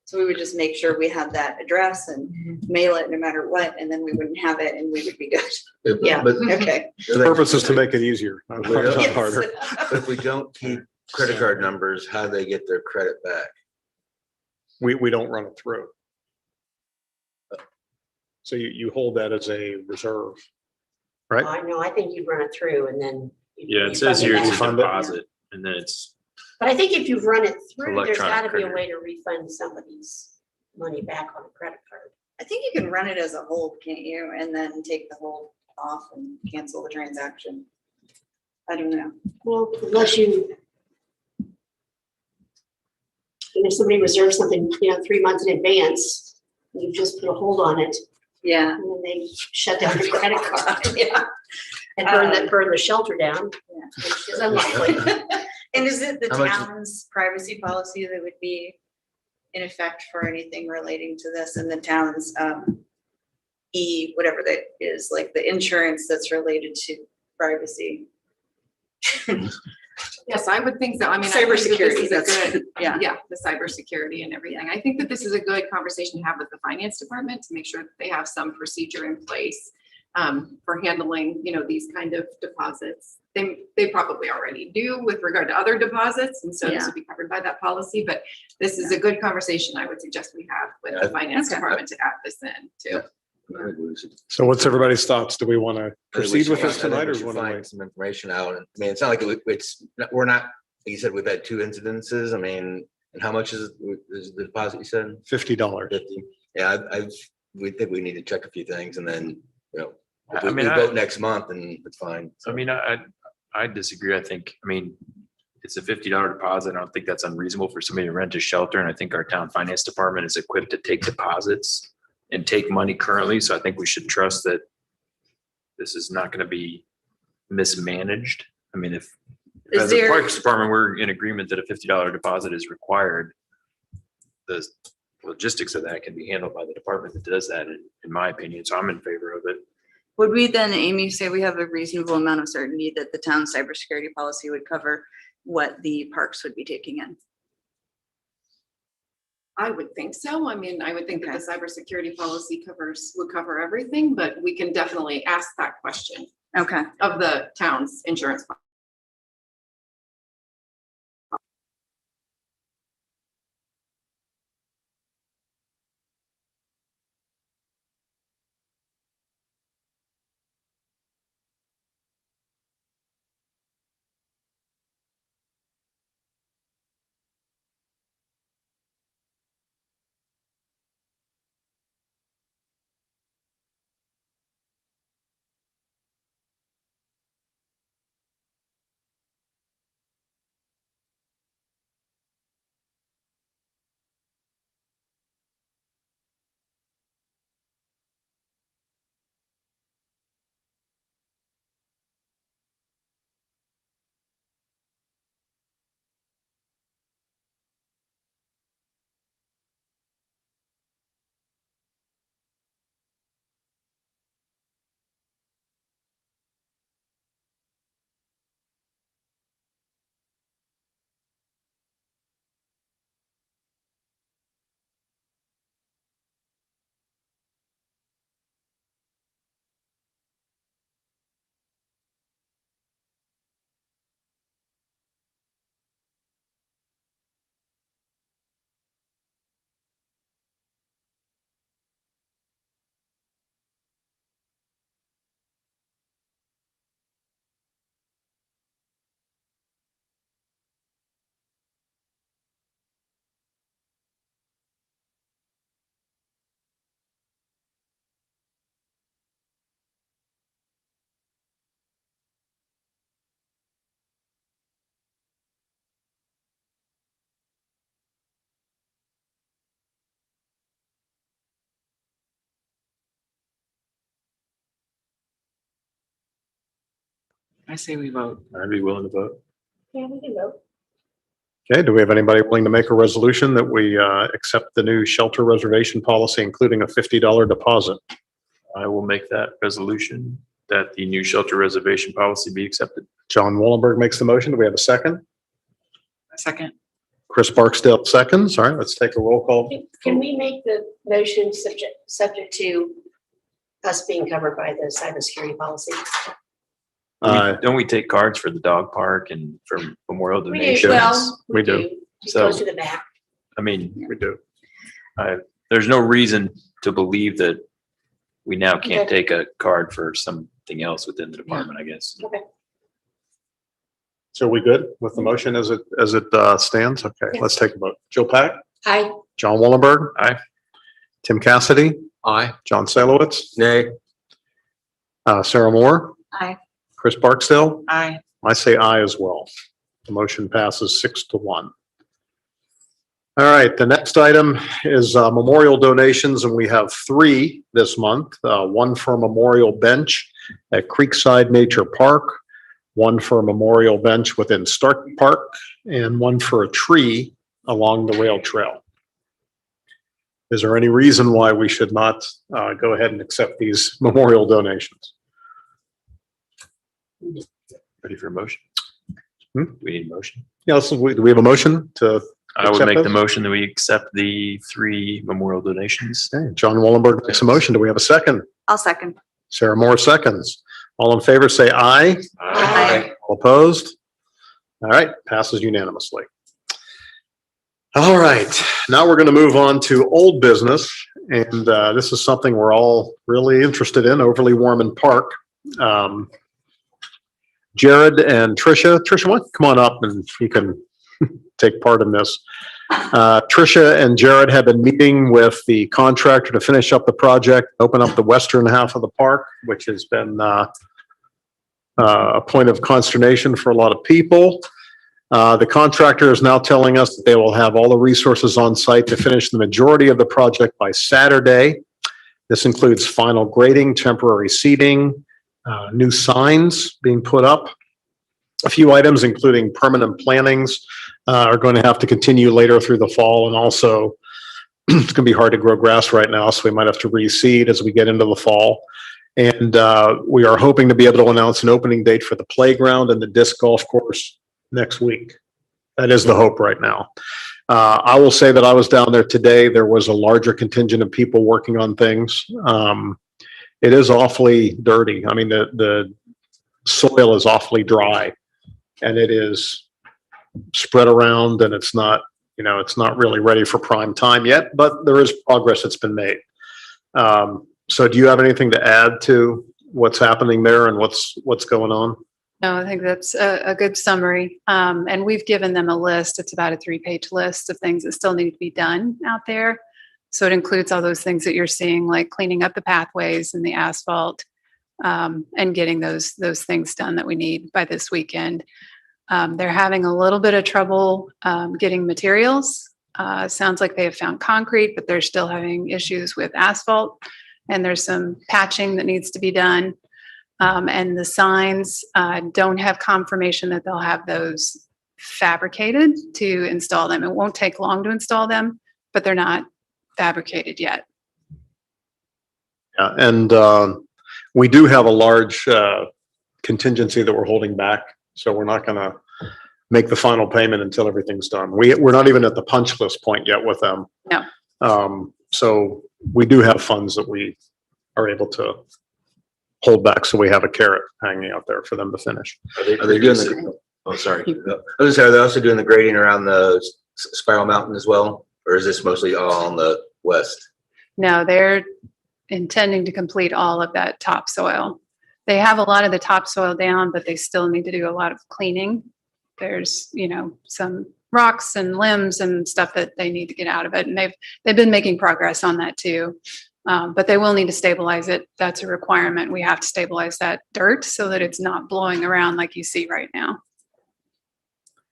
[SPEAKER 11] So we would just make sure we have that address and mail it no matter what, and then we wouldn't have it and we would be good.
[SPEAKER 2] Yeah.
[SPEAKER 7] But
[SPEAKER 11] Okay.
[SPEAKER 1] The purpose is to make it easier, not
[SPEAKER 7] Yes.
[SPEAKER 1] harder.
[SPEAKER 7] if we don't keep credit card numbers, how do they get their credit back?
[SPEAKER 1] We don't run it through. So you hold that as a reserve, right?
[SPEAKER 2] I know, I think you'd run it through and then.
[SPEAKER 8] Yeah, it says here it's a
[SPEAKER 1] Refund it.
[SPEAKER 8] deposit, and then it's,
[SPEAKER 2] But I think if you've run it through, there's
[SPEAKER 8] Electronic
[SPEAKER 2] gotta be a
[SPEAKER 8] credit.
[SPEAKER 2] way to refund somebody's money back on a credit card.
[SPEAKER 11] I think you can run it as a hold, can't you? And then take the hold off and cancel the transaction. I don't know.
[SPEAKER 2] Well, unless you, mean, if somebody reserves something, 3 months in advance, you just put a hold on it,
[SPEAKER 9] Yeah.
[SPEAKER 2] and then they shut down your credit card.
[SPEAKER 9] Yeah.
[SPEAKER 2] And burn the shelter down, which is unlikely.
[SPEAKER 9] And is it the
[SPEAKER 7] How much is-
[SPEAKER 9] town's privacy policy that would be in effect for anything relating to this and the town's whatever that is, like the insurance that's related to privacy?
[SPEAKER 14] Yes, I would think so. I mean, I think that this
[SPEAKER 9] Cybersecurity,
[SPEAKER 14] is a
[SPEAKER 9] that's,
[SPEAKER 14] good,
[SPEAKER 9] yeah.
[SPEAKER 14] yeah, the cybersecurity and everything. I think that this is a good conversation to have with the finance department to make sure that they have some procedure in place for handling, these kind of deposits. They probably already do with regard to other deposits, and so this
[SPEAKER 9] Yeah.
[SPEAKER 14] would be covered by that policy, but this is a good conversation I would suggest we have with the finance
[SPEAKER 9] Okay.
[SPEAKER 14] department to add this in too.
[SPEAKER 7] I think we should-
[SPEAKER 1] So what's everybody's thoughts? Do we want to
[SPEAKER 7] I think we
[SPEAKER 1] proceed
[SPEAKER 7] should
[SPEAKER 1] with
[SPEAKER 7] find-
[SPEAKER 1] this
[SPEAKER 7] I think
[SPEAKER 1] tonight
[SPEAKER 7] we
[SPEAKER 1] or
[SPEAKER 7] should
[SPEAKER 1] want to
[SPEAKER 7] find
[SPEAKER 1] wait?
[SPEAKER 7] some information out? I mean, it's not like we're not, like you said, we've had 2 incidences. I mean, and how much is the deposit you said?
[SPEAKER 1] $50.
[SPEAKER 7] 50. Yeah, we think we need to check a few things and then, if
[SPEAKER 8] I
[SPEAKER 7] we
[SPEAKER 8] mean,
[SPEAKER 7] vote next month and it's fine.
[SPEAKER 8] I mean, I disagree. I think, it's a $50 deposit. I don't think that's unreasonable for somebody to rent a shelter. And I think our town finance department is equipped to take deposits and take money currently. So I think we should trust that this is not going to be mismanaged. I mean, if
[SPEAKER 9] Is
[SPEAKER 8] as a
[SPEAKER 9] there-
[SPEAKER 8] parks department, we're in agreement that a $50 deposit is required, the logistics of that can be handled by the department that does that, in my opinion. So I'm in favor of it.
[SPEAKER 11] Would we then, Amy, say we have a reasonable amount of certainty that the town cybersecurity policy would cover what the parks would be taking in?
[SPEAKER 14] I would think so. I mean, I would think that the cybersecurity policy would cover everything, but we can definitely ask that question
[SPEAKER 11] Okay.
[SPEAKER 14] of the town's insurance.
[SPEAKER 8] I say we vote. I'd be willing to vote.
[SPEAKER 2] Yeah, we can vote.
[SPEAKER 1] Okay, do we have anybody willing to make a resolution that we accept the new shelter reservation policy, including a $50 deposit?
[SPEAKER 8] I will make that resolution that the new shelter reservation policy be accepted.
[SPEAKER 1] John Wallenberg makes the motion. Do we have a second?
[SPEAKER 14] Second.
[SPEAKER 1] Chris Barksdale seconds. All right, let's take a roll call.
[SPEAKER 2] Can we make the motion subject to us being covered by the cybersecurity policy?
[SPEAKER 8] Don't we take cards for the dog park and for Memorial
[SPEAKER 2] We do,
[SPEAKER 8] donations?
[SPEAKER 2] well,
[SPEAKER 1] We
[SPEAKER 2] we
[SPEAKER 1] do.
[SPEAKER 2] do. Just
[SPEAKER 8] So-
[SPEAKER 2] goes to the back.
[SPEAKER 8] I mean,
[SPEAKER 1] We do.
[SPEAKER 8] there's no reason to believe that we now can't
[SPEAKER 2] Okay.
[SPEAKER 8] take a card for something else within the department, I guess.
[SPEAKER 1] So we good with the motion as it stands? Okay,
[SPEAKER 2] Yes.
[SPEAKER 1] let's take a vote. Jill Pack,
[SPEAKER 2] Aye.
[SPEAKER 1] John Wallenberg.
[SPEAKER 8] Aye.
[SPEAKER 1] Tim Cassidy,
[SPEAKER 3] Aye.
[SPEAKER 1] John Salowitz,
[SPEAKER 7] Nay.
[SPEAKER 1] Sarah Moore,
[SPEAKER 11] Aye.
[SPEAKER 1] Chris Barksdale.
[SPEAKER 14] Aye.
[SPEAKER 1] I say aye as well. The motion passes 6-1. All right, the next item is memorial donations, and we have 3 this month. One for a memorial bench at Creekside Nature Park, one for a memorial bench within Stark Park, and one for a tree along the rail trail. Is there any reason why we should not go ahead and accept these memorial donations?
[SPEAKER 8] Ready for a motion?
[SPEAKER 1] Hmm?
[SPEAKER 8] We need a motion.
[SPEAKER 1] Yeah, so do we have a motion to?
[SPEAKER 8] I would
[SPEAKER 1] accept
[SPEAKER 8] make the
[SPEAKER 1] those?
[SPEAKER 8] motion that we accept the 3 memorial donations.
[SPEAKER 1] Okay, John Wallenberg makes a motion. Do we have a second?
[SPEAKER 11] I'll second.
[SPEAKER 1] Sarah Moore seconds. All in favor, say aye.
[SPEAKER 11] Aye.
[SPEAKER 1] All opposed? All right, passes unanimously. All right, now we're going to move on to old business. And this is something we're all really interested in, Overly Warman Park. Jared and Tricia, why don't you come on up and you can take part in this. Tricia and Jared have been meeting with the contractor to finish up the project, open up the western half of the park, which has been a point of consternation for a lot of people. The contractor is now telling us that they will have all the resources on site to finish the majority of the project by Saturday. This includes final grading, temporary seating, new signs being put up. A few items, including permanent plantings, are going to have to continue later through the fall. And also, it's going to be hard to grow grass right now, so we might have to reseed as we get into the fall. And we are hoping to be able to announce an opening date for the playground and the disc golf course next week. That is the hope right now. I will say that I was down there today. There was a larger contingent of people working on things. It is awfully dirty. I mean, the soil is awfully dry, and it is spread around, and it's not really ready for prime time yet, but there is progress that's been made. So do you have anything to add to what's happening there and what's going on?
[SPEAKER 13] No, I think that's a good summary. And we've given them a list. It's about a 3-page list of things that still need to be done out there. So it includes all those things that you're seeing, like cleaning up the pathways and the asphalt, and getting those things done that we need by this weekend. They're having a little bit of trouble getting materials. Sounds like they have found concrete, but they're still having issues with asphalt. And there's some patching that needs to be done. And the signs don't have confirmation that they'll have those fabricated to install them. It won't take long to install them, but they're not fabricated yet.
[SPEAKER 1] Yeah, and we do have a large contingency that we're holding back. So we're not going to make the final payment until everything's done. We're not even at the punch list point yet with them.
[SPEAKER 13] No.
[SPEAKER 1] So we do have funds that we are able to hold back. So we have a carrot hanging out there for them to finish.
[SPEAKER 7] Are they doing the, oh, sorry. I was gonna say, are they also doing the grading around the Spiral Mountain as well? Or is this mostly all on the west?
[SPEAKER 13] No, they're intending to complete all of that topsoil. They have a lot of the topsoil down, but they still need to do a lot of cleaning. There's, some rocks and limbs and stuff that they need to get out of it. And they've been making progress on that too. But they will need to stabilize it. That's a requirement. We have to stabilize that dirt so that it's not blowing around like you see right now.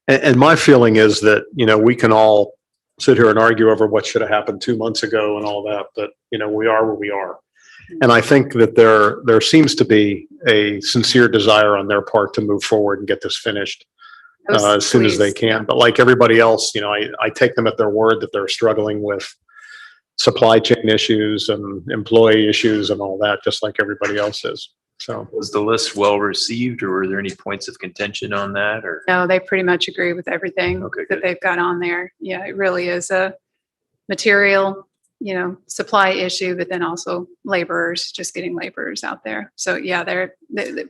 [SPEAKER 1] And my feeling is that, we can all sit here and argue over what should have happened 2 months ago and all that, but, we are where we are. And I think that there seems to be a sincere desire on their part to move forward and get this finished as soon as they can. But like everybody else, I take them at their word that they're struggling with supply chain issues and employee issues and all that, just like everybody else is. So
[SPEAKER 8] Was the list well received, or were there any points of contention on that, or?
[SPEAKER 13] No, they pretty much agree with everything
[SPEAKER 8] Okay,
[SPEAKER 13] that
[SPEAKER 8] good.
[SPEAKER 13] they've got on there. Yeah, it really is a material, supply issue, but then also laborers, just getting laborers out there. So yeah, they're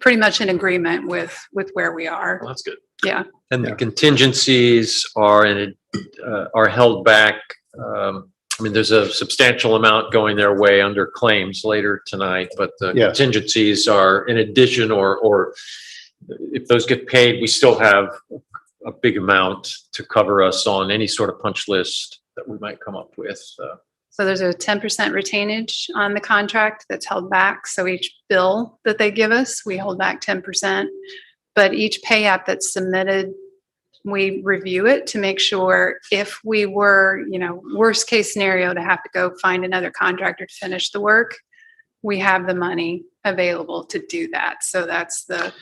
[SPEAKER 13] pretty much in agreement with where we are.
[SPEAKER 8] Well, that's good.
[SPEAKER 13] Yeah.
[SPEAKER 3] And the contingencies are held back. There's a substantial amount going their way under claims later tonight, but the
[SPEAKER 1] Yes.
[SPEAKER 3] contingencies are in addition, or if those get paid, we still have a big amount to cover us on any sort of punch list that we might come up with.
[SPEAKER 13] So there's a 10% retainage on the contract that's held back. So each bill that they give us, we hold back 10%. But each pay app that's submitted we review it to make sure if we were, worst case scenario to have to go find another contractor to finish the work, we have the money available to do that. So that's the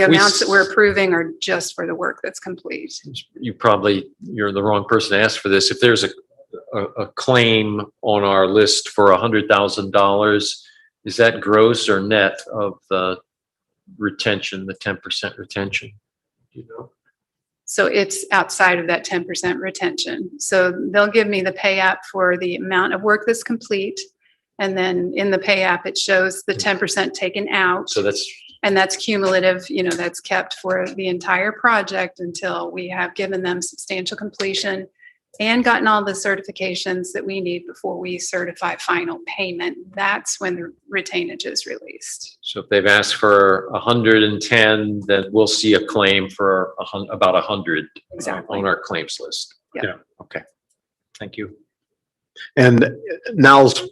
[SPEAKER 13] amounts that we're approving are just for the work that's complete.
[SPEAKER 3] You're the wrong person to ask for this. If there's a claim on our list for $100,000, is that gross or net of the retention, the 10% retention? You know?
[SPEAKER 13] So it's outside of that 10% retention. So they'll give me the pay app for the amount of work that's complete. And then in the pay app, it shows the 10% taken out.
[SPEAKER 3] So
[SPEAKER 13] that's cumulative, that's kept for the entire project until we have given them substantial completion and gotten all the certifications that we need before we certify final payment. That's when the retainage is released.
[SPEAKER 3] so if they've asked for 110, then we'll see a claim for about 100
[SPEAKER 13] Exactly.
[SPEAKER 3] on our claims list.
[SPEAKER 13] Yeah.
[SPEAKER 3] Okay. Thank you.
[SPEAKER 1] And now's,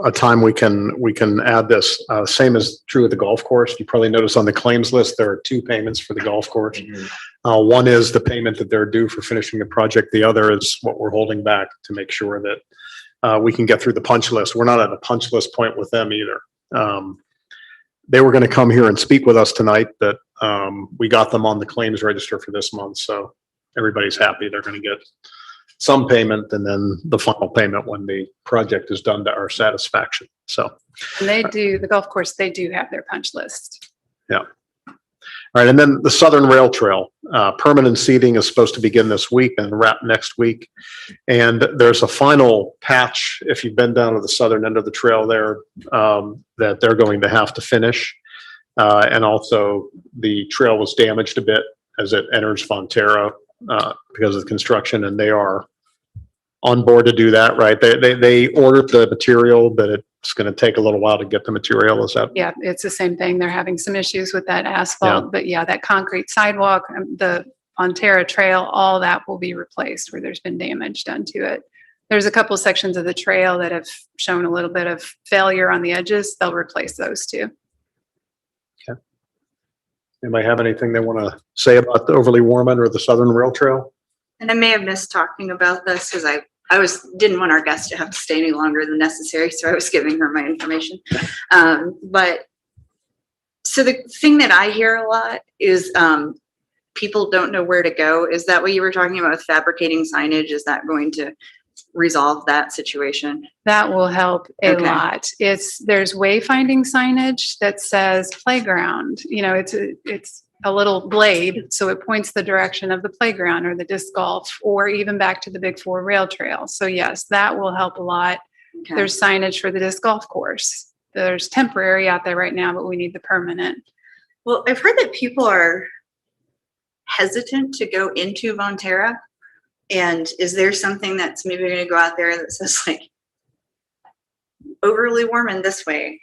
[SPEAKER 1] a time we can add this. Same is true with the golf course. You probably notice on the claims list, there are 2 payments for the golf course. One is the payment that they're due for finishing the project. The other is what we're holding back to make sure that we can get through the punch list. We're not at a punch list point with them either. They were going to come here and speak with us tonight, but we got them on the claims register for this month. So everybody's happy. They're going to get some payment and then the final payment when the project is done to our satisfaction. So.
[SPEAKER 13] And the golf course, they do have their punch list.
[SPEAKER 1] Yeah. All right. And then the Southern Rail Trail, permanent seating is supposed to begin this week and wrap next week. And there's a final patch, if you've been down to the southern end of the trail there, that they're going to have to finish. And also the trail was damaged a bit as it enters Fonterra because of the construction, and they are on board to do that, right? They ordered the material, but it's going to take a little while to get the material. Is that?
[SPEAKER 13] Yeah, it's the same thing. They're having some issues with that asphalt, but yeah, that concrete sidewalk, the Fonterra trail, all that will be replaced where there's been damage done to it. There's a couple sections of the trail that have shown a little bit of failure on the edges. They'll replace those too.
[SPEAKER 1] Okay. Anybody have anything they want to say about the Overly Warman or the Southern Rail Trail?
[SPEAKER 11] And I may have missed talking about this because I didn't want our guest to have to stay any longer than necessary, so I was giving her my information. But so the thing that I hear a lot is people don't know where to go. Is that what you were talking about with fabricating signage? Is that going to resolve that situation?
[SPEAKER 13] That will help a lot. There's wayfinding signage that says playground. It's a little blade, so it points the direction of the playground or the disc golf, or even back to the Big 4 rail trail. So yes, that will help a lot.
[SPEAKER 11] Okay.
[SPEAKER 13] There's signage for the disc golf course. There's temporary out there right now, but we need the permanent.
[SPEAKER 11] Well, I've heard that people are hesitant to go into Fonterra. And is there something that's maybe going to go out there that says like Overly Warman this way?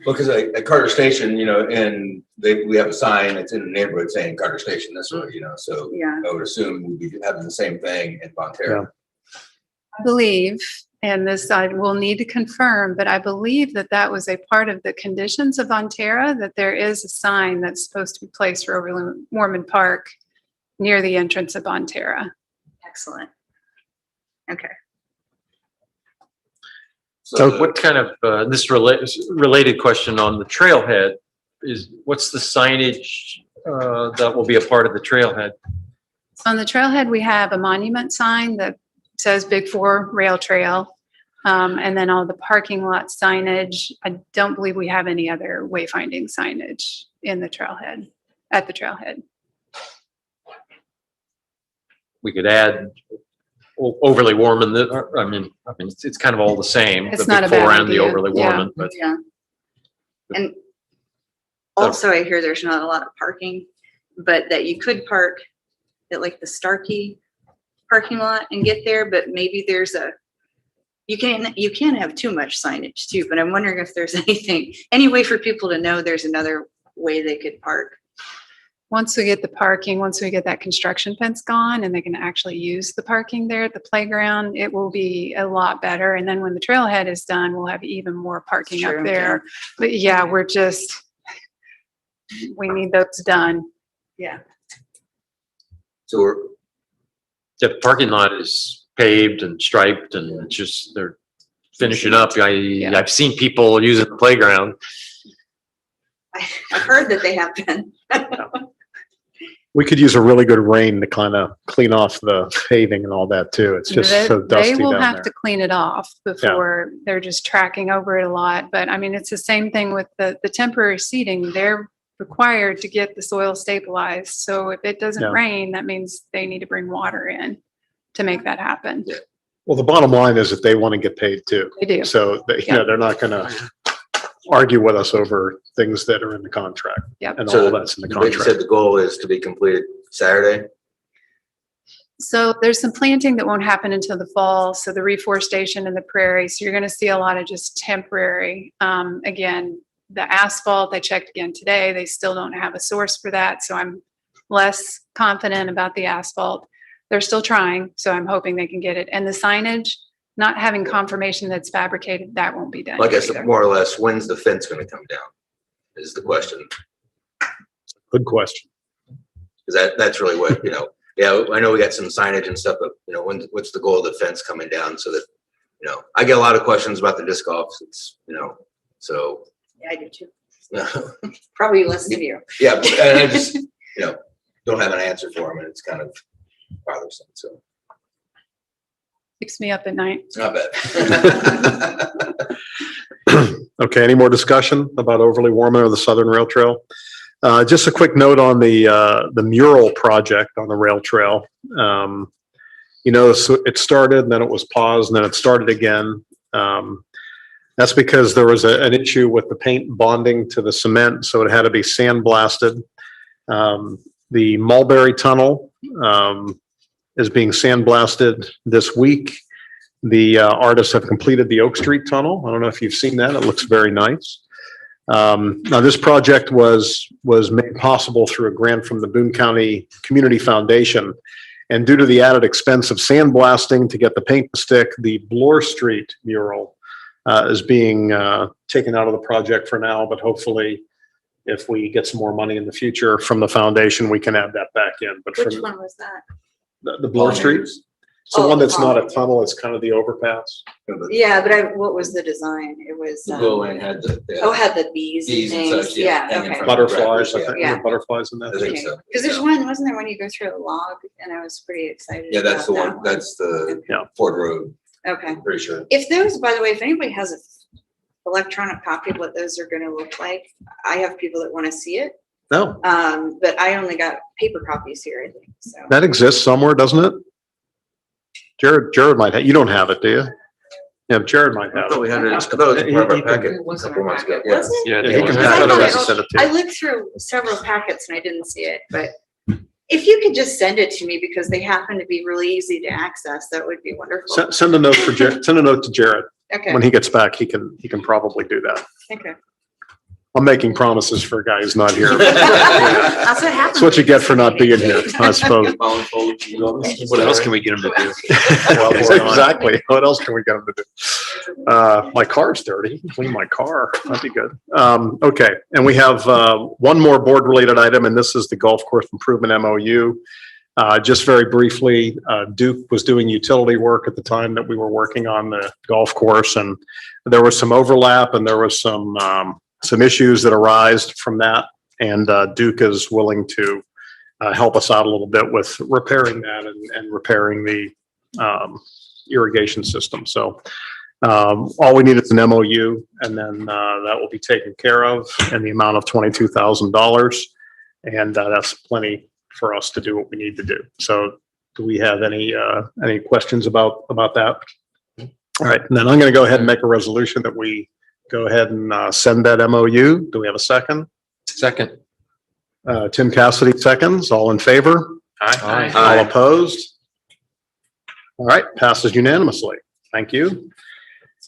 [SPEAKER 7] Because at Carter Station, and we have a sign that's in the neighborhood saying Carter Station this way, so
[SPEAKER 11] Yeah.
[SPEAKER 7] I would assume we'd be having the same thing in Fonterra.
[SPEAKER 13] I believe, and this I will need to confirm, but I believe that was a part of the conditions of Fonterra, that there is a sign that's supposed to be placed for Overly Warman Park near the entrance of Fonterra.
[SPEAKER 11] Excellent. Okay.
[SPEAKER 3] So what kind of, this related question on the trailhead is, what's the signage that will be a part of the trailhead?
[SPEAKER 13] On the trailhead, we have a monument sign that says Big 4 Rail Trail. And then all the parking lot signage. I don't believe we have any other wayfinding signage in the trailhead, at the trailhead.
[SPEAKER 3] We could add Overly Warman. I mean, it's kind of all the same.
[SPEAKER 13] It's
[SPEAKER 3] the
[SPEAKER 13] not a
[SPEAKER 3] Big 4
[SPEAKER 13] bad
[SPEAKER 3] and the
[SPEAKER 13] idea.
[SPEAKER 3] Overly
[SPEAKER 13] Yeah.
[SPEAKER 3] Warman, but
[SPEAKER 11] Yeah. And also I hear there's not a lot of parking, but that you could park at like the Starkey parking lot and get there, but maybe you can't have too much signage too, but I'm wondering if there's any way for people to know there's another way they could park.
[SPEAKER 13] Once we get the parking, once we get that construction fence gone and they can actually use the parking there at the playground, it will be a lot better. And then when the trailhead is done, we'll have even more parking
[SPEAKER 11] Sure,
[SPEAKER 13] up there. But yeah, we need those done.
[SPEAKER 9] Yeah.
[SPEAKER 7] So we're,
[SPEAKER 3] The parking lot is paved and striped and it's just, they're finishing up. I've seen people using the playground.
[SPEAKER 9] I've heard that they have been.
[SPEAKER 1] We could use a really good rain to kind of clean off the paving and all that too. It's just so dusty
[SPEAKER 13] They will
[SPEAKER 1] down
[SPEAKER 13] have
[SPEAKER 1] there.
[SPEAKER 13] to clean it off before they're just tracking over it a lot. But I mean, it's the same thing with the temporary seating. They're required to get the soil stabilized. So if it doesn't
[SPEAKER 1] Yeah.
[SPEAKER 13] rain, that means they need to bring water in to make that happen.
[SPEAKER 1] Well, the bottom line is that they want to get paid too.
[SPEAKER 13] They do.
[SPEAKER 1] So, they're not going to argue with us over things that are in the contract.
[SPEAKER 13] Yep.
[SPEAKER 1] And
[SPEAKER 7] So
[SPEAKER 1] all that's in the
[SPEAKER 7] but you said
[SPEAKER 1] contract.
[SPEAKER 7] the goal is to be completed Saturday.
[SPEAKER 13] So there's some planting that won't happen until the fall. So the reforestation in the prairie. So you're going to see a lot of just temporary. Again, the asphalt, I checked again today, they still don't have a source for that. So I'm less confident about the asphalt. They're still trying. So I'm hoping they can get it. And the signage, not having confirmation that's fabricated, that won't be done.
[SPEAKER 7] Well, I guess
[SPEAKER 13] either.
[SPEAKER 7] more or less, when's the fence gonna come down? Is the question.
[SPEAKER 1] Good question.
[SPEAKER 7] Cause that's really what, yeah, I know we got some signage and stuff, but what's the goal of the fence coming down so that, I get a lot of questions about the disc golf. It's, so.
[SPEAKER 9] Yeah, I do too. Probably less than you.
[SPEAKER 7] Yeah, and I just, don't have an answer for them and it's kind of bothersome, so.
[SPEAKER 13] Keeps me up at night.
[SPEAKER 7] Not bad.
[SPEAKER 1] Okay, any more discussion about overly warming or the Southern Rail Trail? Just a quick note on the mural project on the rail trail. So it started and then it was paused and then it started again. That's because there was an issue with the paint bonding to the cement, so it had to be sandblasted. The Mulberry Tunnel is being sandblasted this week. The artists have completed the Oak Street Tunnel. I don't know if you've seen that. It looks very nice. Now, this project was made possible through a grant from the Boone County Community Foundation. And due to the added expense of sandblasting to get the paint to stick, the Bloor Street mural is being taken out of the project for now, but hopefully if we get some more money in the future from the foundation, we can add that back in. But
[SPEAKER 9] Which
[SPEAKER 1] for
[SPEAKER 9] one was that?
[SPEAKER 1] the Bloor Street, it's the
[SPEAKER 9] Oh,
[SPEAKER 1] one that's not a
[SPEAKER 9] oh.
[SPEAKER 1] tunnel, it's kind of the overpass.
[SPEAKER 9] Yeah, but what was the design? It was.
[SPEAKER 7] The blue line had the.
[SPEAKER 9] Had the bees and
[SPEAKER 7] Bees and
[SPEAKER 9] things.
[SPEAKER 7] such, yeah,
[SPEAKER 9] Yeah,
[SPEAKER 7] hanging
[SPEAKER 9] okay.
[SPEAKER 7] from-
[SPEAKER 1] Butterflies, I think,
[SPEAKER 9] Yeah.
[SPEAKER 1] there were butterflies in
[SPEAKER 7] I
[SPEAKER 1] that.
[SPEAKER 7] think
[SPEAKER 9] Okay.
[SPEAKER 7] so.
[SPEAKER 9] Because there's one, wasn't there when you go through a log and I was pretty excited.
[SPEAKER 7] Yeah, that's the
[SPEAKER 9] about
[SPEAKER 7] one,
[SPEAKER 9] that
[SPEAKER 7] that's the
[SPEAKER 1] Yeah.
[SPEAKER 7] Ford Road,
[SPEAKER 9] Okay.
[SPEAKER 7] I'm pretty sure.
[SPEAKER 9] If those, by the way, if anybody has a electronic copy of what those are gonna look like, I have people that wanna see it.
[SPEAKER 1] No,
[SPEAKER 9] But I only got paper copies here, I think, so.
[SPEAKER 1] that exists somewhere, doesn't it? Jared might have, you don't have it, do you? Yeah, Jared might
[SPEAKER 7] I
[SPEAKER 1] have
[SPEAKER 7] thought
[SPEAKER 1] it.
[SPEAKER 7] we had it, I thought it was part of
[SPEAKER 1] He
[SPEAKER 7] our
[SPEAKER 1] can-
[SPEAKER 7] packet a couple months ago, yeah.
[SPEAKER 9] Was it?
[SPEAKER 3] Yeah,
[SPEAKER 1] Yeah,
[SPEAKER 3] they
[SPEAKER 1] he
[SPEAKER 3] want
[SPEAKER 1] can
[SPEAKER 3] to-
[SPEAKER 1] have
[SPEAKER 9] I
[SPEAKER 1] it.
[SPEAKER 9] thought
[SPEAKER 1] Otherwise,
[SPEAKER 9] I-
[SPEAKER 1] he sent it to
[SPEAKER 9] I
[SPEAKER 1] you.
[SPEAKER 9] looked through several packets and I didn't see it, but if you could just send it to me because they happen to be really easy to access, that would be wonderful.
[SPEAKER 1] Send a note for Jared, send a note to Jared.
[SPEAKER 9] Okay,
[SPEAKER 1] When he gets back, he can probably do that.
[SPEAKER 9] okay.
[SPEAKER 1] I'm making promises for a guy who's not here.
[SPEAKER 2] That's what happens.
[SPEAKER 1] That's what you get for not being here, I suppose.
[SPEAKER 8] What else can we get them to do?
[SPEAKER 1] Exactly. What else can we get him to do? My car's dirty. Clean my car. That'd be good. Okay. And we have one more board related item, and this is the golf course improvement MOU. Just very briefly, Duke was doing utility work at the time that we were working on the golf course, and there was some overlap and there was some issues that arised from that. And Duke is willing to help us out a little bit with repairing that and repairing the irrigation system. So all we need is an MOU, and then that will be taken care of in the amount of $22,000. And that's plenty for us to do what we need to do. So do we have any questions about that? All right, and then I'm going to go ahead and make a resolution that we go ahead and send that MOU. Do we have a second?
[SPEAKER 3] Second.
[SPEAKER 1] Tim Cassidy seconds. All in favor?
[SPEAKER 3] Aye.
[SPEAKER 1] All opposed? All right, passes unanimously. Thank you.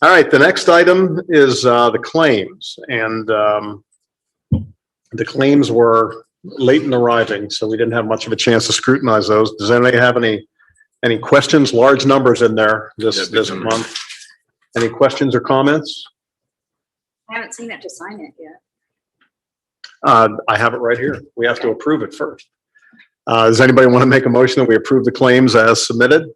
[SPEAKER 1] All right, the next item is the claims, and the claims were late in arriving, so we didn't have much of a chance to scrutinize those. Does anybody have any questions? Large numbers in there this month. Any questions or comments?
[SPEAKER 9] I haven't seen it to sign it yet.
[SPEAKER 1] I have it right here. We have to approve it first. Does anybody want to make a motion that we approve the claims as submitted?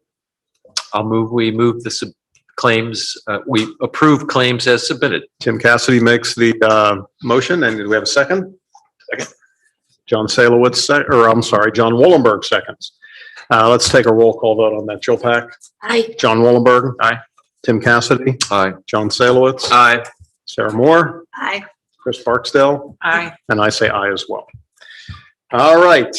[SPEAKER 3] We move the claims, we approve claims as submitted.
[SPEAKER 1] Tim Cassidy makes the motion, and do we have a second? Second. John Salowitz, John Wollenberg seconds. Let's take a roll call vote on that. Jill Pack,
[SPEAKER 2] Aye.
[SPEAKER 1] John Wollenberg.
[SPEAKER 8] Aye.
[SPEAKER 1] Tim Cassidy,
[SPEAKER 3] Aye.
[SPEAKER 1] John Salowitz.
[SPEAKER 8] Aye.
[SPEAKER 1] Sarah Moore,
[SPEAKER 9] Aye.
[SPEAKER 1] Chris Barksdale,
[SPEAKER 9] Aye.
[SPEAKER 1] and I say aye as well. All right.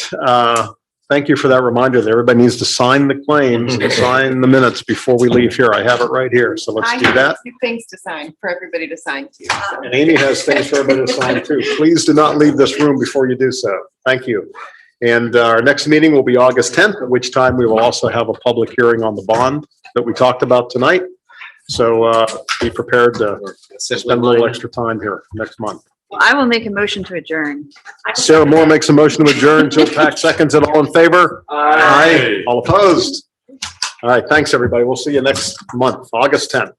[SPEAKER 1] Thank you for that reminder that everybody needs to sign the claims and sign the minutes before we leave here. I have it right here, so let's
[SPEAKER 14] I
[SPEAKER 1] do
[SPEAKER 14] have
[SPEAKER 1] that.
[SPEAKER 14] two things to sign, for everybody to sign too. so.
[SPEAKER 1] And Amy has things for everybody to sign too. Please do not leave this room before you do so. Thank you. And our next meeting will be August 10th, at which time we will also have a public hearing on the bond that we talked about tonight. So be prepared to spend a little extra time here next month.
[SPEAKER 11] Well, I will make a motion to adjourn.
[SPEAKER 1] Sarah Moore makes a motion to adjourn. Jill Pack seconds it. All in favor? Aye. All opposed? All right. Thanks, everybody. We'll see you next month, August 10th.